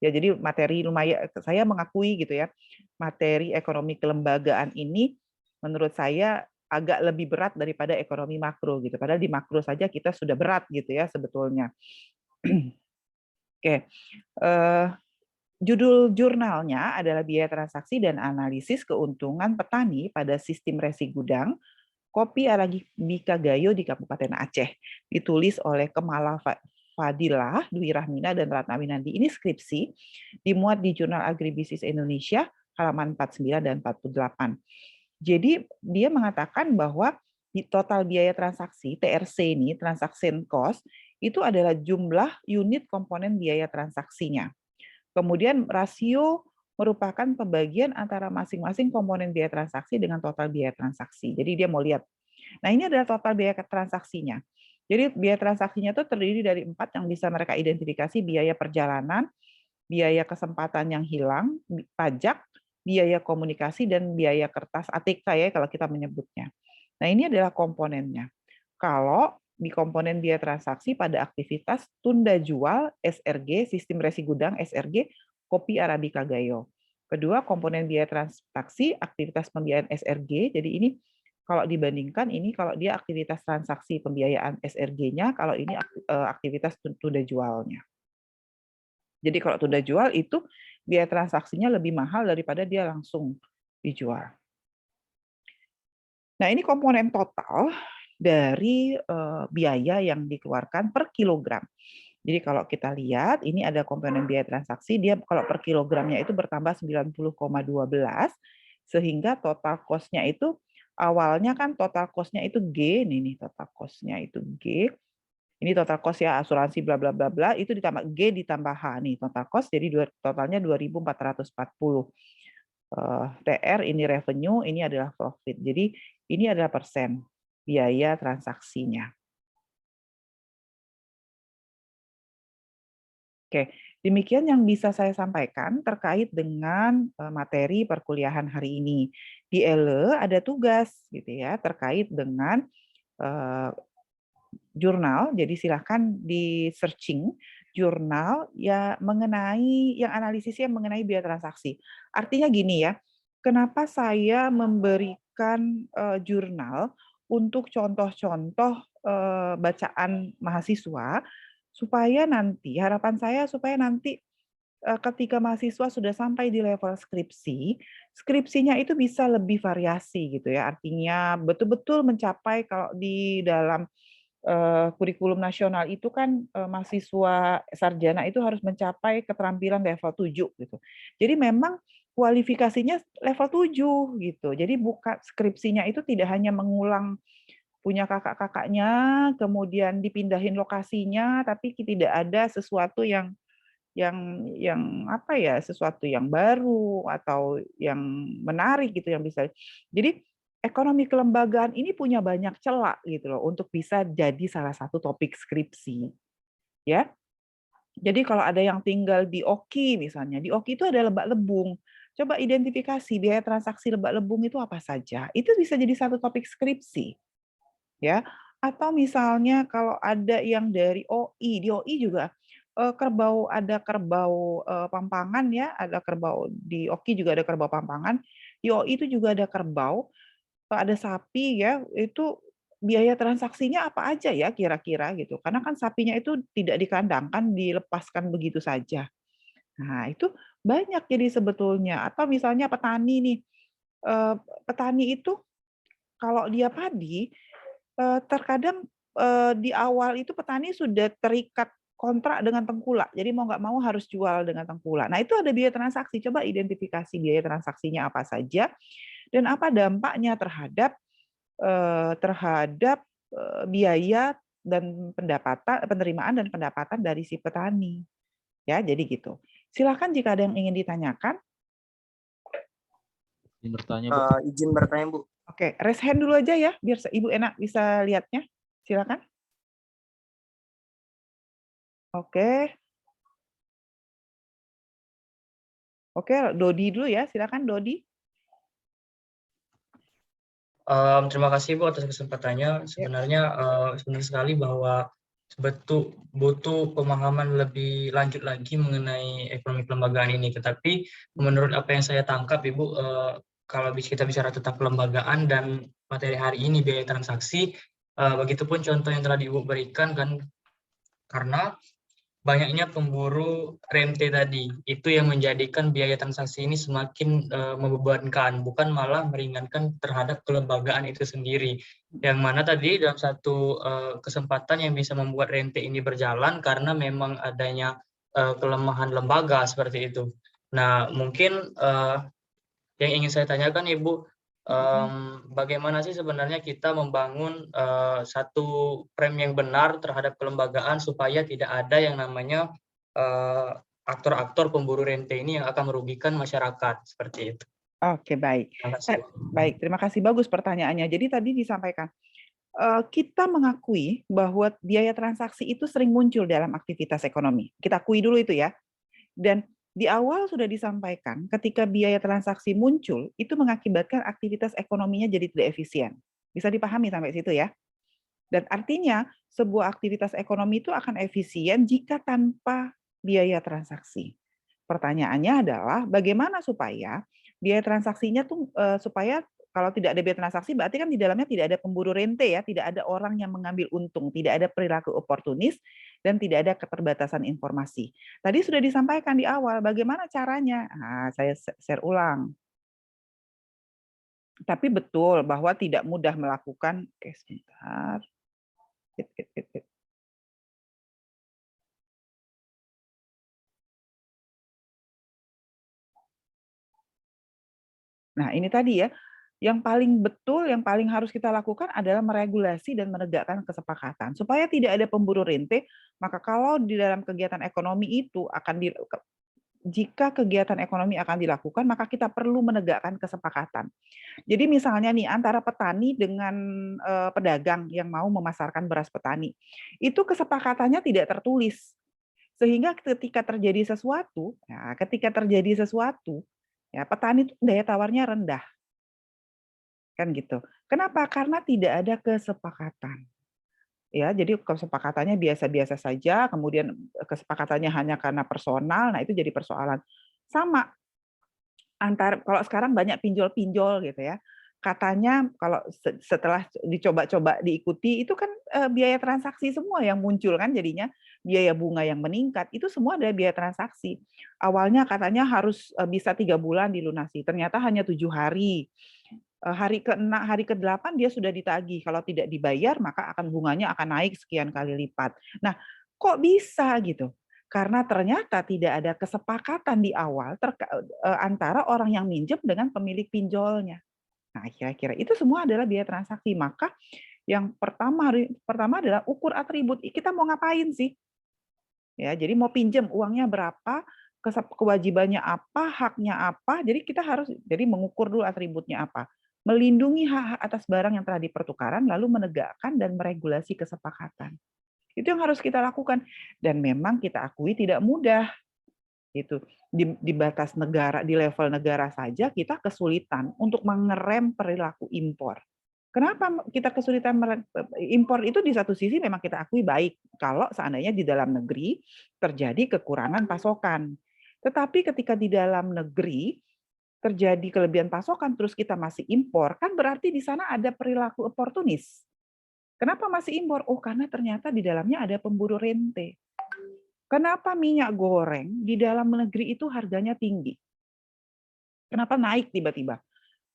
Ya, jadi materi lumayan, saya mengakui gitu ya, materi ekonomi kelembagaan ini menurut saya agak lebih berat daripada ekonomi makro gitu. Padahal di makro saja kita sudah berat gitu ya sebetulnya. Oke. Judul jurnalnya adalah Biaya Transaksi dan Analisis Keuntungan Petani pada Sistem Resi Gudang, Kopi Arabica Gayo di Kabupaten Aceh. Ditulis oleh Kemala Fadilah, Dwi Rahmina, dan Ratna Winandi. Ini skripsi, dimuat di Jurnal Agribisnis Indonesia, halaman 49 dan 48. Jadi dia mengatakan bahwa di total biaya transaksi, TRC ini, transaction cost, itu adalah jumlah unit komponen biaya transaksinya. Kemudian rasio merupakan pembagian antara masing-masing komponen biaya transaksi dengan total biaya transaksi. Jadi dia mau lihat. Nah, ini adalah total biaya transaksinya. Jadi biaya transaksinya itu terdiri dari 4 yang bisa mereka identifikasi: biaya perjalanan, biaya kesempatan yang hilang, pajak, biaya komunikasi, dan biaya kertas ATK ya kalau kita menyebutnya. Nah, ini adalah komponennya. Kalau di komponen biaya transaksi pada aktivitas tunda jual SRG, sistem resi gudang SRG, kopi Arabica Gayo. Kedua, komponen biaya transaksi, aktivitas pembiayaan SRG. Jadi ini kalau dibandingkan, ini kalau dia aktivitas transaksi pembiayaan SRG-nya, kalau ini aktivitas tunda jualnya. Jadi kalau tunda jual itu biaya transaksinya lebih mahal daripada dia langsung dijual. Nah, ini komponen total dari biaya yang dikeluarkan per kilogram. Jadi kalau kita lihat, ini ada komponen biaya transaksi, dia kalau per kilogramnya itu bertambah 90,12, sehingga total cost-nya itu awalnya kan total cost-nya itu G, ini total cost-nya itu G, Ini total cost ya, asuransi bla bla bla bla, itu ditambah G ditambah H nih, total cost jadi totalnya 2.440. TR ini revenue, ini adalah profit. Jadi ini adalah persen biaya transaksinya. Oke, demikian yang bisa saya sampaikan terkait dengan materi perkuliahan hari ini. Di ELE ada tugas gitu ya terkait dengan jurnal, jadi silahkan di searching jurnal ya mengenai yang analisisnya mengenai biaya transaksi. Artinya gini ya, kenapa saya memberikan jurnal untuk contoh-contoh bacaan mahasiswa supaya nanti harapan saya supaya nanti ketika mahasiswa sudah sampai di level skripsi, skripsinya itu bisa lebih variasi gitu ya. Artinya betul-betul mencapai kalau di dalam kurikulum nasional itu kan mahasiswa sarjana itu harus mencapai keterampilan level 7 gitu. Jadi memang kualifikasinya level 7 gitu. Jadi bukan skripsinya itu tidak hanya mengulang punya kakak-kakaknya, kemudian dipindahin lokasinya, tapi tidak ada sesuatu yang apa ya, sesuatu yang baru atau yang menarik gitu yang bisa. Jadi ekonomi kelembagaan ini punya banyak celah gitu loh untuk bisa jadi salah satu topik skripsi, ya. Jadi kalau ada yang tinggal di Oki misalnya, di Oki itu ada Lebak-Lebung. Coba identifikasi biaya transaksi Lebak-Lebung itu apa saja. Itu bisa jadi satu topik skripsi, ya. Atau misalnya kalau ada yang dari OI, di OI juga kerbau ada kerbau Pampangan ya, ada kerbau di Oki juga ada kerbau Pampangan, di OI itu juga ada kerbau, ada sapi ya, itu biaya transaksinya apa aja ya kira-kira gitu. Karena kan sapinya itu tidak dikandangkan, dilepaskan begitu saja. Nah, itu banyak jadi sebetulnya. Atau misalnya petani nih, petani itu kalau dia padi, terkadang di awal itu petani sudah terikat kontrak dengan tengkulak. Jadi mau nggak mau harus jual dengan tengkulak. Nah, itu ada biaya transaksi. Coba identifikasi biaya transaksinya apa saja dan apa dampaknya terhadap terhadap biaya dan pendapatan, penerimaan dan pendapatan dari si petani. Ya, jadi gitu. Silakan jika ada yang ingin ditanyakan. Izin bertanya, Bu. Izin bertanya, Bu. Oke, raise hand dulu aja ya, biar Ibu enak bisa lihatnya. Silakan. Oke. Oke, Dodi dulu ya, silakan Dodi. Terima kasih Bu atas kesempatannya. Sebenarnya benar sekali bahwa butuh pemahaman lebih lanjut lagi mengenai ekonomi kelembagaan ini. Tetapi menurut apa yang saya tangkap, Ibu, kalau kita bicara tentang kelembagaan dan materi hari ini biaya transaksi, begitupun contoh yang telah Ibu berikan kan, karena banyaknya pemburu rente tadi, itu yang menjadikan biaya transaksi ini semakin membebankan, bukan malah meringankan terhadap kelembagaan itu sendiri. Yang mana tadi dalam satu kesempatan yang bisa membuat rente ini berjalan karena memang adanya kelemahan lembaga seperti itu. Nah, mungkin yang ingin saya tanyakan Ibu, bagaimana sih sebenarnya kita membangun satu frame yang benar terhadap kelembagaan supaya tidak ada yang namanya aktor-aktor pemburu rente ini yang akan merugikan masyarakat seperti itu. Oke, baik. Terima kasih. Baik, terima kasih, bagus pertanyaannya. Jadi tadi disampaikan, kita mengakui bahwa biaya transaksi itu sering muncul dalam aktivitas ekonomi. Kita akui dulu itu ya. Dan di awal sudah disampaikan, ketika biaya transaksi muncul, itu mengakibatkan aktivitas ekonominya jadi tidak efisien. Bisa dipahami sampai situ ya? Dan artinya, sebuah aktivitas ekonomi itu akan efisien jika tanpa biaya transaksi. Pertanyaannya adalah, bagaimana supaya biaya transaksinya tuh supaya kalau tidak ada biaya transaksi berarti kan di dalamnya tidak ada pemburu rente ya, tidak ada orang yang mengambil untung, tidak ada perilaku oportunis, dan tidak ada keterbatasan informasi. Tadi sudah disampaikan di awal, bagaimana caranya? Nah, saya share ulang. Tapi betul bahwa tidak mudah melakukan, oke sebentar. Nah, ini tadi ya, Yang paling betul, yang paling harus kita lakukan adalah meregulasi dan menegakkan kesepakatan. Supaya tidak ada pemburu rente, maka kalau di dalam kegiatan ekonomi itu jika kegiatan ekonomi akan dilakukan, maka kita perlu menegakkan kesepakatan. Jadi misalnya nih, antara petani dengan pedagang yang mau memasarkan beras petani, itu kesepakatannya tidak tertulis. Sehingga ketika terjadi sesuatu, ya petani itu daya tawarnya rendah. Kan gitu. Kenapa? Karena tidak ada kesepakatan. Ya, jadi kesepakatannya biasa-biasa saja, kemudian kesepakatannya hanya karena personal, nah itu jadi persoalan. Sama kalau sekarang banyak pinjol-pinjol gitu ya. Katanya kalau setelah dicoba-coba diikuti itu kan biaya transaksi semua yang muncul kan jadinya biaya bunga yang meningkat itu semua ada biaya transaksi. Awalnya katanya harus bisa 3 bulan dilunasi, ternyata hanya 7 hari. Hari ke-6, hari ke-8 dia sudah ditagih. Kalau tidak dibayar, maka bunganya akan naik sekian kali lipat. Nah, kok bisa gitu? Karena ternyata tidak ada kesepakatan di awal antara orang yang minjem dengan pemilik pinjolnya. Nah, kira-kira itu semua adalah biaya transaksi. Maka yang pertama adalah ukur atribut. Kita mau ngapain sih? Ya, jadi mau pinjam uangnya berapa, kewajibannya apa, haknya apa. Jadi kita harus mengukur dulu atributnya apa. Melindungi hak-hak atas barang yang telah dipertukaran, lalu menegakkan dan meregulasi kesepakatan. Itu yang harus kita lakukan. Dan memang kita akui tidak mudah. Itu di batas negara, di level negara saja kita kesulitan untuk mengerem perilaku impor. Kenapa kita kesulitan impor itu di satu sisi memang kita akui baik kalau seandainya di dalam negeri terjadi kekurangan pasokan. Tetapi ketika di dalam negeri terjadi kelebihan pasokan terus kita masih impor, kan berarti di sana ada perilaku oportunis. Kenapa masih impor? Oh, karena ternyata di dalamnya ada pemburu rente. Kenapa minyak goreng di dalam negeri itu harganya tinggi? Kenapa naik tiba-tiba?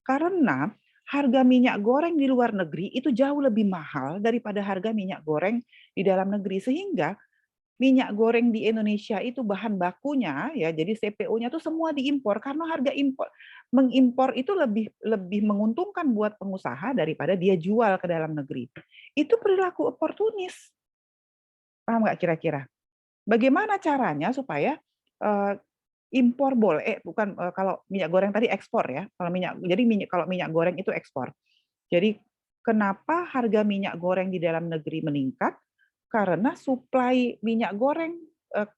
Karena harga minyak goreng di luar negeri itu jauh lebih mahal daripada harga minyak goreng di dalam negeri. Sehingga minyak goreng di Indonesia itu bahan bakunya ya, jadi CPO-nya tuh semua diimpor karena harga mengimpor itu lebih menguntungkan buat pengusaha daripada dia jual ke dalam negeri. Itu perilaku oportunis. Paham nggak kira-kira? Bagaimana caranya supaya impor boleh, kalau minyak goreng tadi ekspor ya. Kalau minyak goreng itu ekspor. Jadi kenapa harga minyak goreng di dalam negeri meningkat? Karena suplai minyak goreng,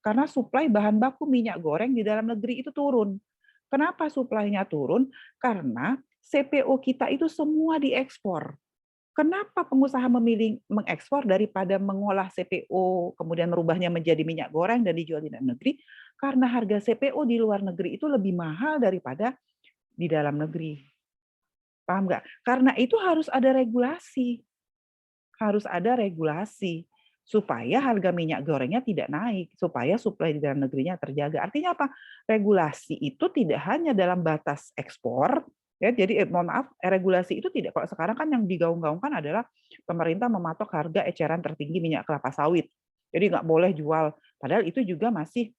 karena suplai bahan baku minyak goreng di dalam negeri itu turun. Kenapa suplainya turun? Karena CPO kita itu semua diekspor. Kenapa pengusaha memilih mengekspor daripada mengolah CPO, kemudian merubahnya menjadi minyak goreng dan dijual di dalam negeri? Karena harga CPO di luar negeri itu lebih mahal daripada di dalam negeri. Paham nggak? Karena itu harus ada regulasi. Harus ada regulasi supaya harga minyak gorengnya tidak naik, supaya suplai di dalam negerinya terjaga. Artinya apa? Regulasi itu tidak hanya dalam batas ekspor, ya. Jadi mohon maaf, regulasi itu tidak, kalau sekarang kan yang digaung-gaungkan adalah pemerintah mematok harga eceran tertinggi minyak kelapa sawit. Jadi nggak boleh jual. Padahal itu juga masih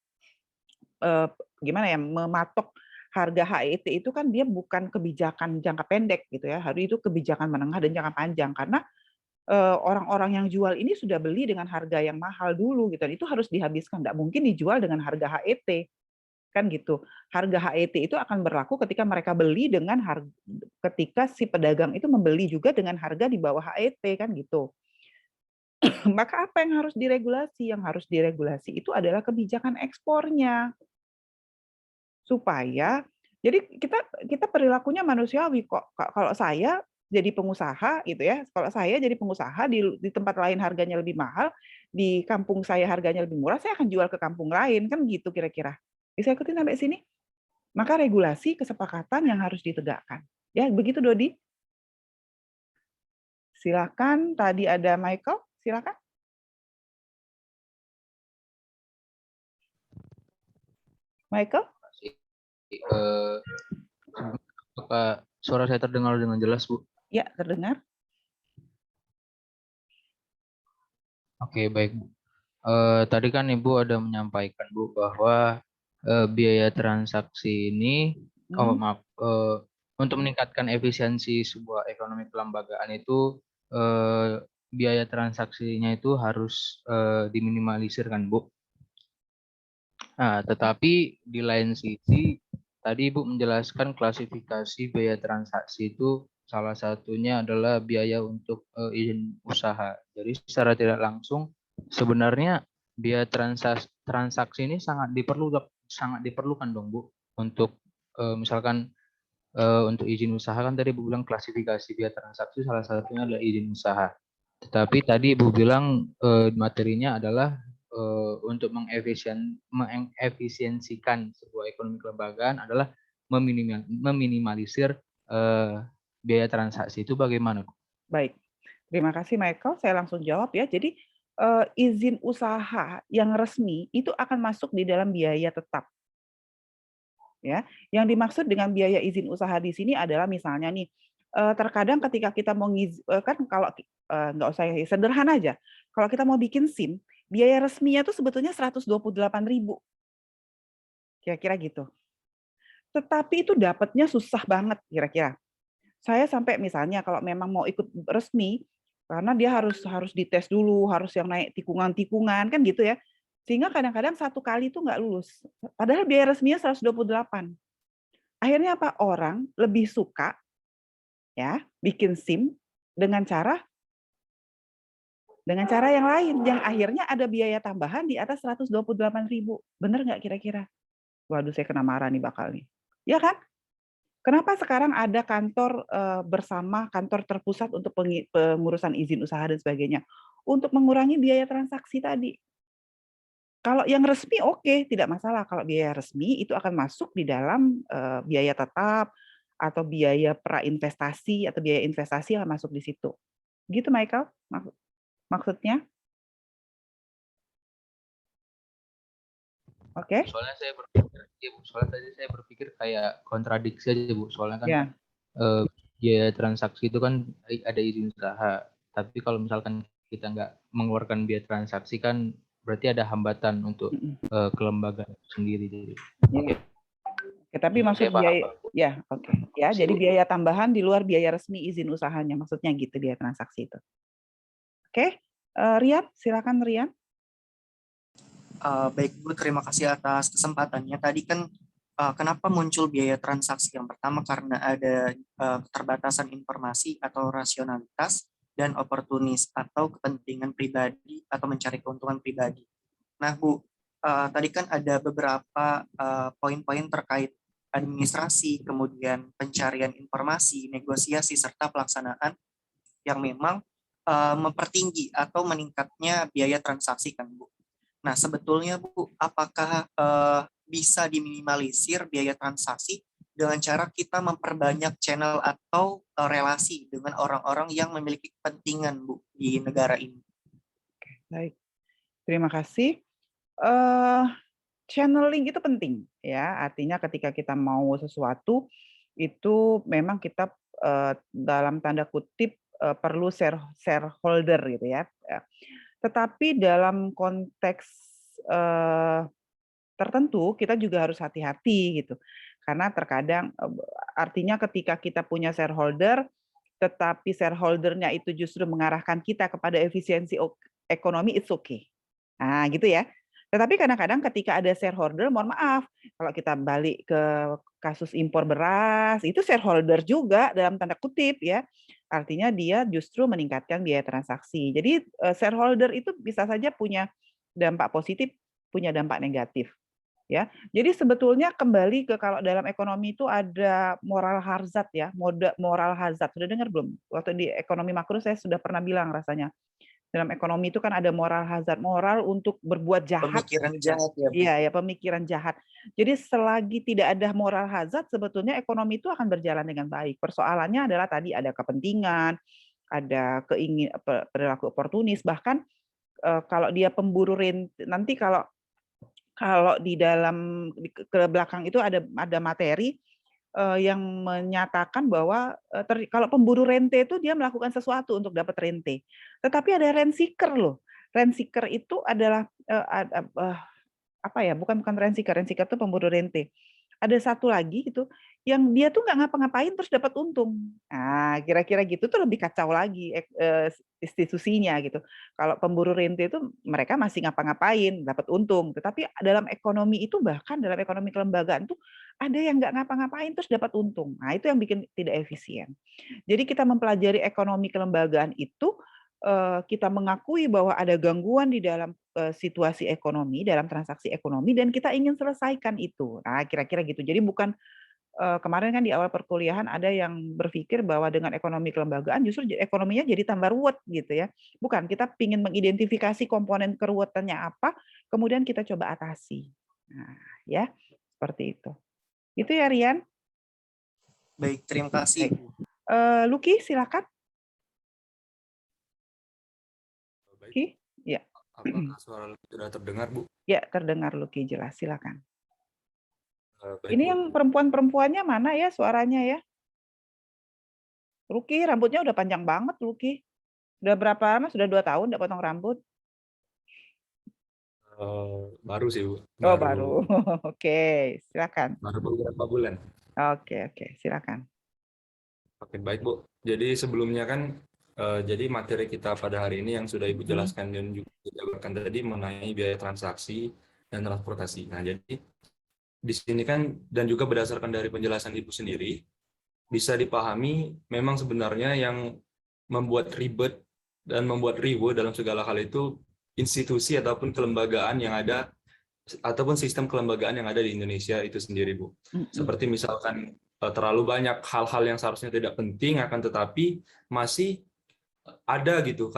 gimana ya, mematok harga HET itu kan dia bukan kebijakan jangka pendek gitu ya, harus itu kebijakan menengah dan jangka panjang karena orang-orang yang jual ini sudah beli dengan harga yang mahal dulu gitu, dan itu harus dihabiskan, nggak mungkin dijual dengan harga HET, kan gitu. Harga HET itu akan berlaku ketika mereka beli ketika si pedagang itu membeli juga dengan harga di bawah HET, kan gitu. Maka apa yang harus diregulasi? Yang harus diregulasi itu adalah kebijakan ekspornya. Supaya jadi kita perilakunya manusiawi kok. Kalau saya jadi pengusaha gitu ya, kalau saya jadi pengusaha di tempat lain harganya lebih mahal, di kampung saya harganya lebih murah, saya akan jual ke kampung lain, kan gitu kira-kira. Bisa ikutin sampai sini? Maka regulasi kesepakatan yang harus ditegakkan. Ya, begitu Dodi. Silakan, tadi ada Michael, silakan. Michael? Apakah suara saya terdengar dengan jelas, Bu? Ya, terdengar. Oke, baik, Bu. Tadi kan Ibu ada menyampaikan, Bu, bahwa biaya transaksi ini, untuk meningkatkan efisiensi sebuah ekonomi kelembagaan itu biaya transaksinya itu harus diminimalisir kan, Bu. Nah, tetapi di lain sisi tadi Ibu menjelaskan klasifikasi biaya transaksi itu salah satunya adalah biaya untuk izin usaha. Jadi secara tidak langsung sebenarnya biaya transaksi ini sangat diperlukan dong, Bu, untuk misalkan untuk izin usaha kan tadi Ibu bilang klasifikasi biaya transaksi salah satunya adalah izin usaha. Tetapi tadi Ibu bilang materinya adalah untuk mengefisiensikan sebuah ekonomi kelembagaan adalah meminimalisir biaya transaksi. Itu bagaimana, Bu? Baik, terima kasih Michael. Saya langsung jawab ya. Jadi izin usaha yang resmi itu akan masuk di dalam biaya tetap. Ya, yang dimaksud dengan biaya izin usaha di sini adalah misalnya nih, terkadang ketika kita mau kan kalau nggak usah sederhana aja, kalau kita mau bikin SIM, biaya resminya itu sebetulnya 128.000, kira-kira gitu. Tetapi itu dapatnya susah banget kira-kira. Saya sampai misalnya kalau memang mau ikut resmi, karena dia harus dites dulu, harus yang naik tikungan-tikungan, kan gitu ya. Sehingga kadang-kadang satu kali itu nggak lulus. Padahal biaya resminya 128. Akhirnya apa? Orang lebih suka ya bikin SIM dengan cara yang lain, yang akhirnya ada biaya tambahan di atas 128.000. Bener nggak kira-kira? Waduh, saya kena marah nih bakal nih. Ya kan? Kenapa sekarang ada kantor bersama kantor terpusat untuk pengurusan izin usaha dan sebagainya? Untuk mengurangi biaya transaksi tadi. Kalau yang resmi oke, tidak masalah. Kalau biaya resmi itu akan masuk di dalam biaya tetap atau biaya prainvestasi atau biaya investasi yang masuk di situ. Gitu Michael maksudnya? Oke? Soalnya saya berpikir, ya, Bu, soalnya tadi saya berpikir kayak kontradiksi aja, Bu. Soalnya kan Ya. biaya transaksi itu kan ada izin usaha. Tapi kalau misalkan kita nggak mengeluarkan biaya transaksi kan berarti ada hambatan untuk kelembagaan sendiri. Jadi, ya. Oke, tapi maksud saya paham, biaya ya, oke. Ya, jadi biaya tambahan di luar biaya resmi izin usahanya, maksudnya gitu biaya transaksi itu. Oke, Rian, silakan Rian. Baik Bu, terima kasih atas kesempatannya. Tadi kan kenapa muncul biaya transaksi? Yang pertama karena ada keterbatasan informasi atau rasionalitas dan oportunis atau kepentingan pribadi atau mencari keuntungan pribadi. Nah Bu, tadi kan ada beberapa poin-poin terkait administrasi, kemudian pencarian informasi, negosiasi, serta pelaksanaan yang memang mempertinggi atau meningkatnya biaya transaksi kan Bu. Nah, sebetulnya Bu, apakah bisa diminimalisir biaya transaksi dengan cara kita memperbanyak channel atau relasi dengan orang-orang yang memiliki kepentingan Bu di negara ini? Baik, terima kasih. Channeling itu penting ya, artinya ketika kita mau sesuatu itu memang kita dalam tanda kutip perlu shareholder gitu ya. Tetapi dalam konteks tertentu kita juga harus hati-hati gitu. Karena terkadang artinya ketika kita punya shareholder tetapi shareholder-nya itu justru mengarahkan kita kepada efisiensi ekonomi, it's okay. Nah, gitu ya. Tetapi kadang-kadang ketika ada shareholder, mohon maaf, kalau kita balik ke kasus impor beras, itu shareholder juga dalam tanda kutip ya. Artinya dia justru meningkatkan biaya transaksi. Jadi shareholder itu bisa saja punya dampak positif, punya dampak negatif. Ya, jadi sebetulnya kembali ke kalau dalam ekonomi itu ada moral hazard ya, moral hazard. Sudah dengar belum? Waktu di ekonomi makro saya sudah pernah bilang rasanya. Dalam ekonomi itu kan ada moral hazard, moral untuk berbuat jahat. Pemikiran jahat ya Bu. Iya, ya pemikiran jahat. Jadi selagi tidak ada moral hazard, sebetulnya ekonomi itu akan berjalan dengan baik. Persoalannya adalah tadi ada kepentingan, ada perilaku oportunis, bahkan kalau dia pemburu rente, nanti kalau di dalam ke belakang itu ada materi yang menyatakan bahwa kalau pemburu rente itu dia melakukan sesuatu untuk dapat rente. Tetapi ada rent seeker loh. Rent seeker itu adalah apa ya? Bukan rent seeker. Rent seeker itu pemburu rente. ada satu lagi gitu yang dia tuh nggak ngapa-ngapain terus dapat untung. Nah, kira-kira gitu tuh lebih kacau lagi institusinya gitu. Kalau pemburu rente itu mereka masih ngapa-ngapain, dapat untung. Tetapi dalam ekonomi itu, bahkan dalam ekonomi kelembagaan tuh ada yang nggak ngapa-ngapain terus dapat untung. Nah, itu yang bikin tidak efisien. Jadi kita mempelajari ekonomi kelembagaan itu, kita mengakui bahwa ada gangguan di dalam situasi ekonomi, dalam transaksi ekonomi, dan kita ingin selesaikan itu. Nah, kira-kira gitu. Jadi bukan kemarin kan di awal perkuliahan ada yang berpikir bahwa dengan ekonomi kelembagaan justru ekonominya jadi tambah ruwet gitu ya. Bukan, kita ingin mengidentifikasi komponen keruwetannya apa, kemudian kita coba atasi. Nah, ya, seperti itu. Itu ya, Rian. Baik, terima kasih. Baik. Luki, silakan. Luki, ya. Apakah suara sudah terdengar, Bu? Ya, terdengar Luki jelas. Silakan. Baik, Ini Bu. yang perempuan-perempuannya mana ya suaranya ya? Luki, rambutnya udah panjang banget, Luki. Udah berapa lama? Sudah 2 tahun nggak potong rambut? Baru sih, Bu. Oh, baru. Oke, silakan. Baru beberapa bulan. Oke, silakan. Oke, baik, Bu. Jadi sebelumnya kan, jadi materi kita pada hari ini yang sudah Ibu jelaskan dan juga dijabarkan tadi mengenai biaya transaksi dan transportasi. Nah, jadi di sini kan, dan juga berdasarkan dari penjelasan Ibu sendiri, bisa dipahami memang sebenarnya yang membuat ribet dan membuat riuh dalam segala hal itu institusi ataupun kelembagaan yang ada, ataupun sistem kelembagaan yang ada di Indonesia itu sendiri, Bu. Seperti misalkan terlalu banyak hal-hal yang seharusnya tidak penting, akan tetapi masih ada gitu,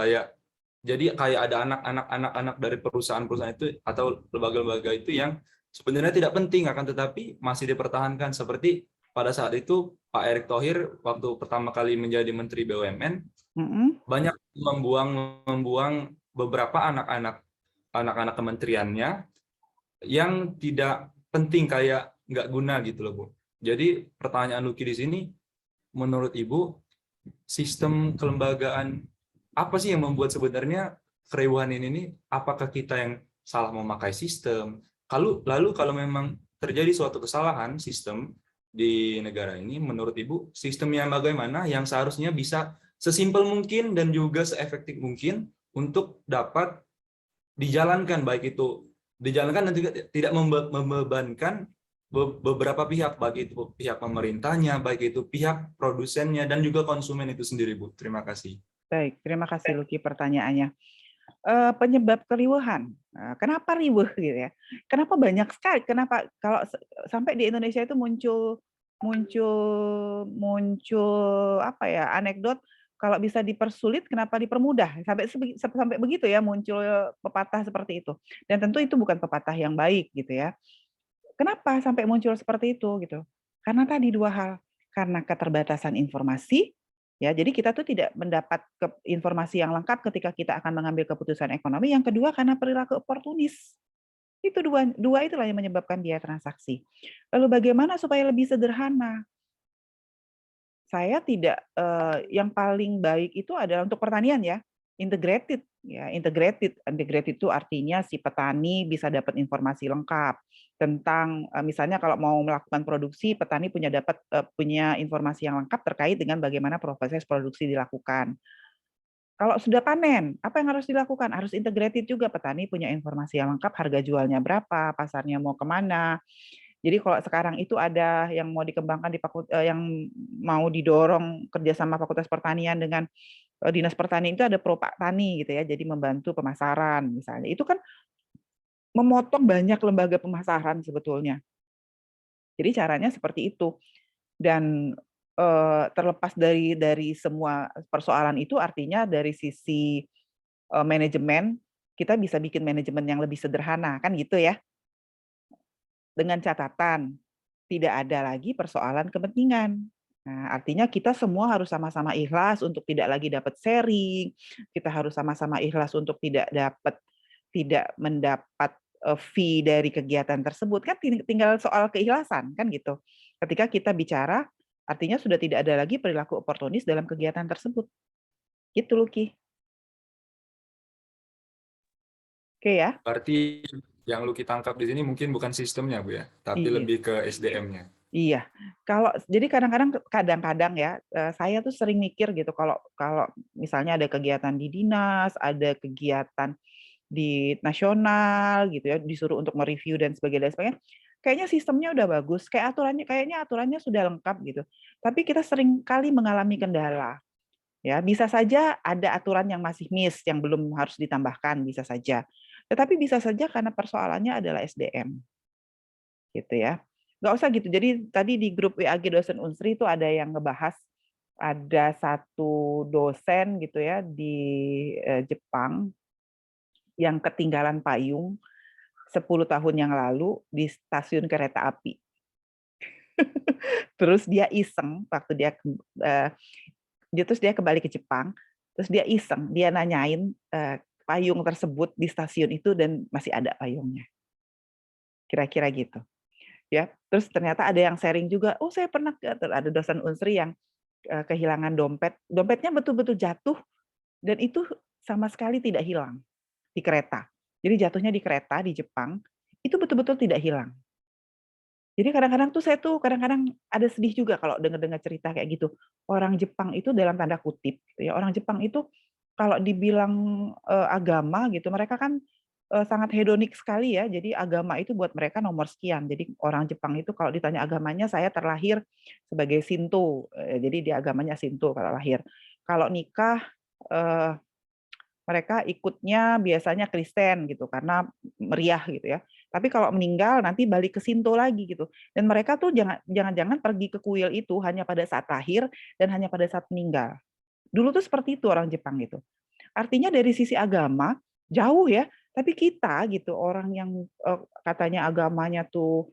jadi ada anak-anak dari perusahaan-perusahaan itu atau lembaga-lembaga itu yang sebenarnya tidak penting, akan tetapi masih dipertahankan. Seperti pada saat itu Pak Erick Thohir waktu pertama kali menjadi Menteri BUMN, banyak membuang beberapa anak-anak kementeriannya yang tidak penting, kayak nggak guna gitu loh, Bu. Jadi pertanyaan Luki di sini, menurut Ibu, sistem kelembagaan apa sih yang membuat sebenarnya keriuhan ini? Apakah kita yang salah memakai sistem? Lalu kalau memang terjadi suatu kesalahan sistem di negara ini, menurut Ibu, sistem yang bagaimana yang seharusnya bisa sesimpel mungkin dan juga seefektif mungkin untuk dapat dijalankan, baik itu dijalankan dan juga tidak membebankan beberapa pihak, baik itu pihak pemerintahnya, baik itu pihak produsennya, dan juga konsumen itu sendiri, Bu. Terima kasih. Baik, terima kasih Luki pertanyaannya. Penyebab keriuhan, kenapa riuh gitu ya? Kenapa banyak sekali? Kenapa kalau sampai di Indonesia itu muncul apa ya, anekdot, kalau bisa dipersulit kenapa dipermudah, sampai begitu ya, muncul pepatah seperti itu. Dan tentu itu bukan pepatah yang baik gitu ya. Kenapa sampai muncul seperti itu gitu? Karena tadi 2 hal, karena keterbatasan informasi, ya, jadi kita tuh tidak mendapat informasi yang lengkap ketika kita akan mengambil keputusan ekonomi. Yang kedua karena perilaku oportunis. Itu dua itulah yang menyebabkan biaya transaksi. Lalu bagaimana supaya lebih sederhana? Saya tidak, yang paling baik itu adalah untuk pertanian ya, integrated ya, integrated itu artinya si petani bisa dapat informasi lengkap tentang, misalnya kalau mau melakukan produksi, petani punya informasi yang lengkap terkait dengan bagaimana proses produksi dilakukan. Kalau sudah panen, apa yang harus dilakukan? Harus integrated juga, petani punya informasi yang lengkap, harga jualnya berapa, pasarnya mau kemana. Jadi kalau sekarang itu ada yang mau dikembangkan yang mau didorong kerjasama Fakultas Pertanian dengan Dinas Pertanian, itu ada Pro-Pak Tani gitu ya, jadi membantu pemasaran misalnya. Itu kan memotong banyak lembaga pemasaran sebetulnya. Jadi caranya seperti itu. Dan terlepas dari semua persoalan itu, artinya dari sisi manajemen, kita bisa bikin manajemen yang lebih sederhana, kan gitu ya. Dengan catatan, tidak ada lagi persoalan kepentingan. Nah, artinya kita semua harus sama-sama ikhlas untuk tidak lagi dapat sharing, kita harus sama-sama ikhlas untuk tidak mendapat fee dari kegiatan tersebut. Kan tinggal soal keikhlasan, kan gitu. Ketika kita bicara, artinya sudah tidak ada lagi perilaku oportunis dalam kegiatan tersebut. Gitu, Luki. Oke ya. Berarti Yang Lucky tangkap di sini mungkin bukan sistemnya, Bu ya, tapi Iya. lebih ke SDM-nya. Iya, jadi kadang-kadang ya, saya tuh sering mikir gitu kalau kalau misalnya ada kegiatan di dinas, ada kegiatan di nasional gitu ya, disuruh untuk mereview dan sebagainya, kayaknya sistemnya udah bagus, kayaknya aturannya sudah lengkap gitu. Tapi kita sering kali mengalami kendala. Ya, bisa saja ada aturan yang masih miss, yang belum harus ditambahkan, bisa saja. Tetapi bisa saja karena persoalannya adalah SDM, gitu ya. Nggak usah gitu. Jadi tadi di grup WAG dosen Unsri itu ada yang ngebahas, ada satu dosen gitu ya di Jepang yang ketinggalan payung 10 tahun yang lalu di stasiun kereta api. Terus dia iseng waktu terus dia kembali ke Jepang, terus dia iseng, dia nanyain payung tersebut di stasiun itu dan masih ada payungnya. Kira-kira gitu. Ya, terus ternyata ada yang sharing juga, oh saya pernah ada dosen Unsri yang kehilangan dompetnya betul-betul jatuh dan itu sama sekali tidak hilang di kereta. Jadi jatuhnya di kereta di Jepang, itu betul-betul tidak hilang. Jadi kadang-kadang tuh saya tuh kadang-kadang ada sedih juga kalau dengar-dengar cerita kayak gitu. Orang Jepang itu dalam tanda kutip gitu ya, orang Jepang itu kalau dibilang agama gitu, mereka kan sangat hedonik sekali ya. Jadi agama itu buat mereka nomor sekian. Jadi orang Jepang itu kalau ditanya agamanya, saya terlahir sebagai Shinto. Jadi di agamanya Shinto kalau lahir. Kalau nikah mereka ikutnya biasanya Kristen gitu karena meriah gitu ya. Tapi kalau meninggal nanti balik ke Shinto lagi gitu. Dan mereka tuh jangan-jangan pergi ke kuil itu hanya pada saat lahir dan hanya pada saat meninggal. Dulu tuh seperti itu orang Jepang itu. Artinya dari sisi agama jauh ya, tapi kita gitu orang yang katanya agamanya tuh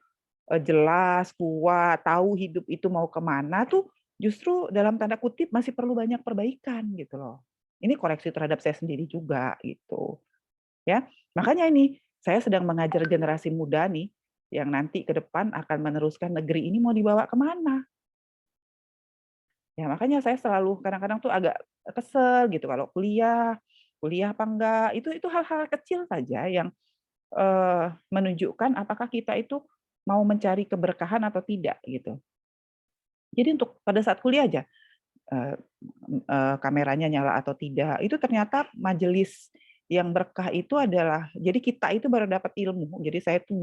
jelas, kuat, tahu hidup itu mau kemana tuh justru dalam tanda kutip masih perlu banyak perbaikan gitu loh. Ini koreksi terhadap saya sendiri juga gitu. Ya. Makanya ini saya sedang mengajar generasi muda nih yang nanti ke depan akan meneruskan negeri ini mau dibawa kemana. Ya, makanya saya selalu kadang-kadang tuh agak kesel gitu kalau kuliah apa enggak, itu hal-hal kecil saja yang menunjukkan apakah kita itu mau mencari keberkahan atau tidak gitu. Jadi untuk pada saat kuliah aja kameranya nyala atau tidak, itu ternyata majelis yang berkah itu adalah jadi kita itu baru dapat ilmu. Jadi saya tuh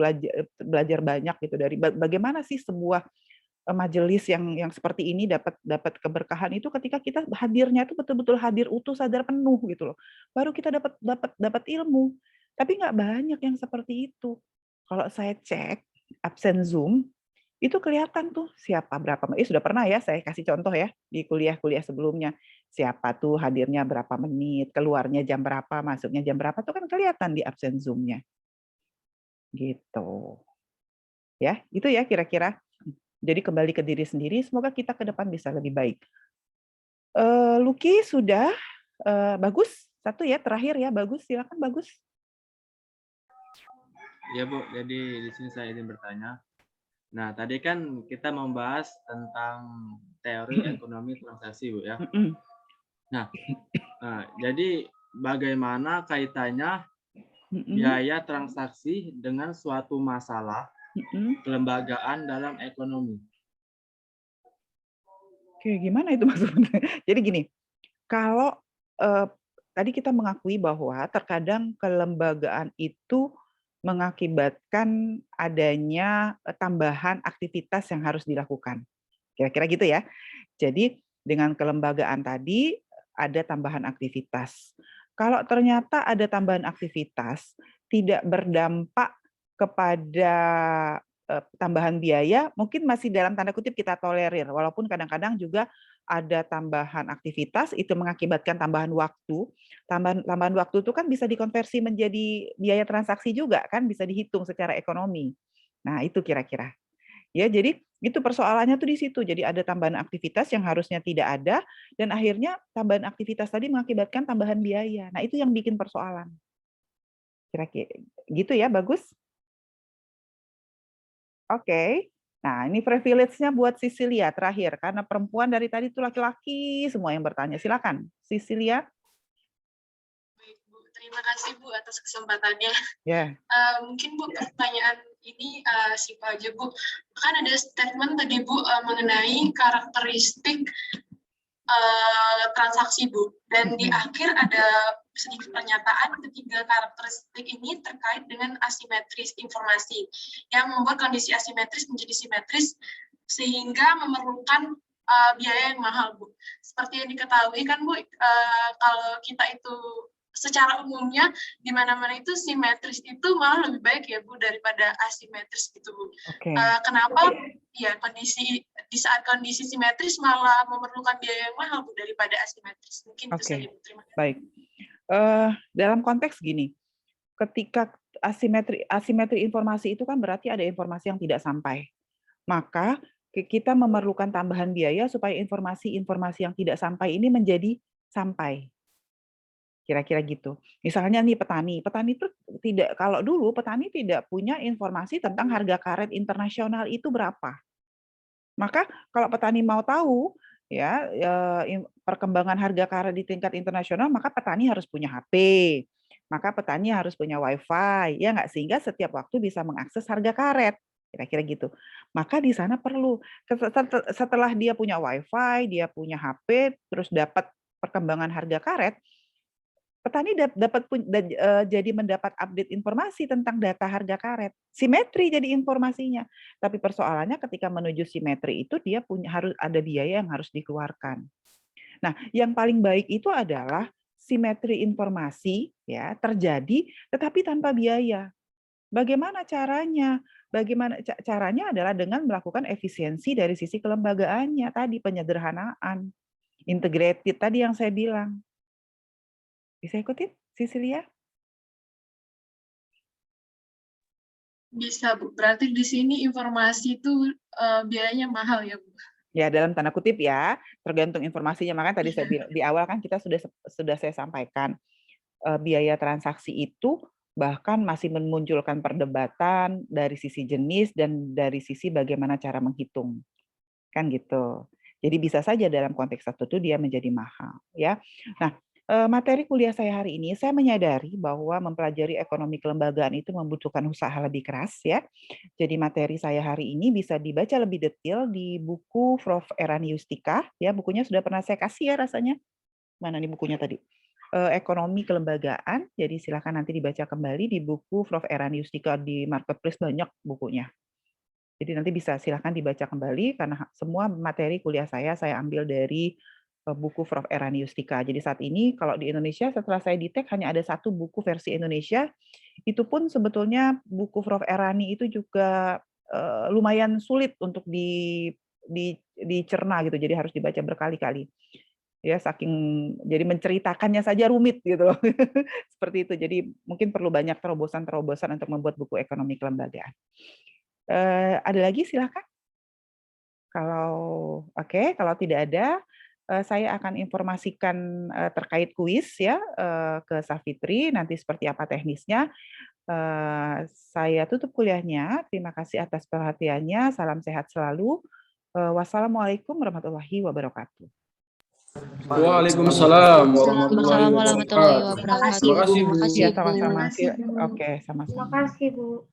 belajar banyak gitu dari bagaimana sih sebuah majelis yang seperti ini dapat keberkahan itu ketika kita hadirnya itu betul-betul hadir utuh sadar penuh gitu loh. Baru kita dapat ilmu. Tapi nggak banyak yang seperti itu. Kalau saya cek absen Zoom itu kelihatan tuh siapa berapa, sudah pernah ya saya kasih contoh ya di kuliah-kuliah sebelumnya. Siapa tuh hadirnya berapa menit, keluarnya jam berapa, masuknya jam berapa, tuh kan kelihatan di absen Zoom-nya. Gitu. Ya, itu ya kira-kira. Jadi kembali ke diri sendiri, semoga kita ke depan bisa lebih baik. Lucky sudah, Bagus, satu ya, terakhir ya, Bagus, silakan Bagus. Ya Bu, jadi di sini saya ingin bertanya. Nah, tadi kan kita membahas tentang teori ekonomi transaksi, Bu ya. Nah, jadi bagaimana kaitannya biaya transaksi dengan suatu masalah kelembagaan dalam ekonomi? Oke, gimana itu maksudnya? Jadi gini, kalau tadi kita mengakui bahwa terkadang kelembagaan itu mengakibatkan adanya tambahan aktivitas yang harus dilakukan. Kira-kira gitu ya. Jadi dengan kelembagaan tadi ada tambahan aktivitas. Kalau ternyata ada tambahan aktivitas tidak berdampak kepada tambahan biaya, mungkin masih dalam tanda kutip kita tolerir, walaupun kadang-kadang juga ada tambahan aktivitas itu mengakibatkan tambahan waktu. Tambahan waktu itu kan bisa dikonversi menjadi biaya transaksi juga kan, bisa dihitung secara ekonomi. Nah, itu kira-kira. Ya, jadi itu persoalannya tuh di situ. Jadi ada tambahan aktivitas yang harusnya tidak ada dan akhirnya tambahan aktivitas tadi mengakibatkan tambahan biaya. Nah, itu yang bikin persoalan. Kira-kira gitu ya, Bagus? Oke. Nah, ini privilege-nya buat Cecilia terakhir karena perempuan dari tadi itu laki-laki semua yang bertanya. Silakan, Cecilia. Baik, Bu. Terima kasih Bu atas kesempatannya. Ya. Mungkin Bu pertanyaan ini simpel aja Bu. Kan ada statement tadi Bu mengenai karakteristik transaksi Bu. Dan di akhir ada sedikit pernyataan ketiga karakteristik ini terkait dengan asimetris informasi yang membuat kondisi asimetris menjadi simetris sehingga memerlukan biaya yang mahal Bu. Seperti yang diketahui kan Bu, kalau kita itu secara umumnya di mana-mana itu simetris itu malah lebih baik ya Bu daripada asimetris gitu Bu. Kenapa ya kondisi di saat kondisi simetris malah memerlukan biaya yang mahal Bu daripada asimetris? Mungkin itu saja Bu. Terima kasih. Baik. Dalam konteks gini, ketika asimetri informasi itu kan berarti ada informasi yang tidak sampai. Maka kita memerlukan tambahan biaya supaya informasi-informasi yang tidak sampai ini menjadi sampai. Kira-kira gitu. Misalnya nih petani itu tidak, kalau dulu petani tidak punya informasi tentang harga karet internasional itu berapa. Maka kalau petani mau tahu ya perkembangan harga karet di tingkat internasional, maka petani harus punya HP, maka petani harus punya WiFi, ya nggak, sehingga setiap waktu bisa mengakses harga karet, kira-kira gitu. Maka di sana perlu setelah dia punya WiFi, dia punya HP, terus dapat perkembangan harga karet, petani jadi mendapat update informasi tentang data harga karet. Simetri jadi informasinya. Tapi persoalannya ketika menuju simetri itu dia harus ada biaya yang harus dikeluarkan. Nah, yang paling baik itu adalah simetri informasi ya terjadi tetapi tanpa biaya. Bagaimana caranya? Bagaimana caranya adalah dengan melakukan efisiensi dari sisi kelembagaannya tadi, penyederhanaan, integrated tadi yang saya bilang. Bisa ikutin, Cecilia? Bisa Bu. Berarti di sini informasi itu biayanya mahal ya Bu? Ya, dalam tanda kutip ya, tergantung informasinya. Makanya tadi saya bilang di awal kan kita sudah saya sampaikan biaya transaksi itu bahkan masih memunculkan perdebatan dari sisi jenis dan dari sisi bagaimana cara menghitung. Kan gitu. Jadi bisa saja dalam konteks tertentu dia menjadi mahal ya. Nah, materi kuliah saya hari ini, saya menyadari bahwa mempelajari ekonomi kelembagaan itu membutuhkan usaha lebih keras ya. Jadi materi saya hari ini bisa dibaca lebih detail di buku Prof. Erani Yustika ya, bukunya sudah pernah saya kasih ya rasanya. Mana nih bukunya tadi? Ekonomi kelembagaan. Jadi silakan nanti dibaca kembali di buku Prof. Erani Yustika di marketplace, banyak bukunya. Jadi nanti bisa silakan dibaca kembali karena semua materi kuliah saya ambil dari buku Prof. Erani Yustika. Jadi saat ini kalau di Indonesia setelah saya di-tag hanya ada satu buku versi Indonesia. Itu pun sebetulnya buku Prof. Erani itu juga lumayan sulit untuk dicerna gitu. Jadi harus dibaca berkali-kali. Ya saking jadi menceritakannya saja rumit gitu loh. Seperti itu. Jadi mungkin perlu banyak terobosan-terobosan untuk membuat buku ekonomi kelembagaan. Ada lagi silakan. Kalau tidak ada, saya akan informasikan terkait kuis ya ke Safitri, nanti seperti apa teknisnya. Saya tutup kuliahnya. Terima kasih atas perhatiannya. Salam sehat selalu. Wassalamualaikum warahmatullahi wabarakatuh. Waalaikumsalam warahmatullahi warahmatullahi wabarakatuh. wabarakatuh. Terima kasih Bu. Ya, sama-sama. Oke, sama-sama. Terima kasih Bu.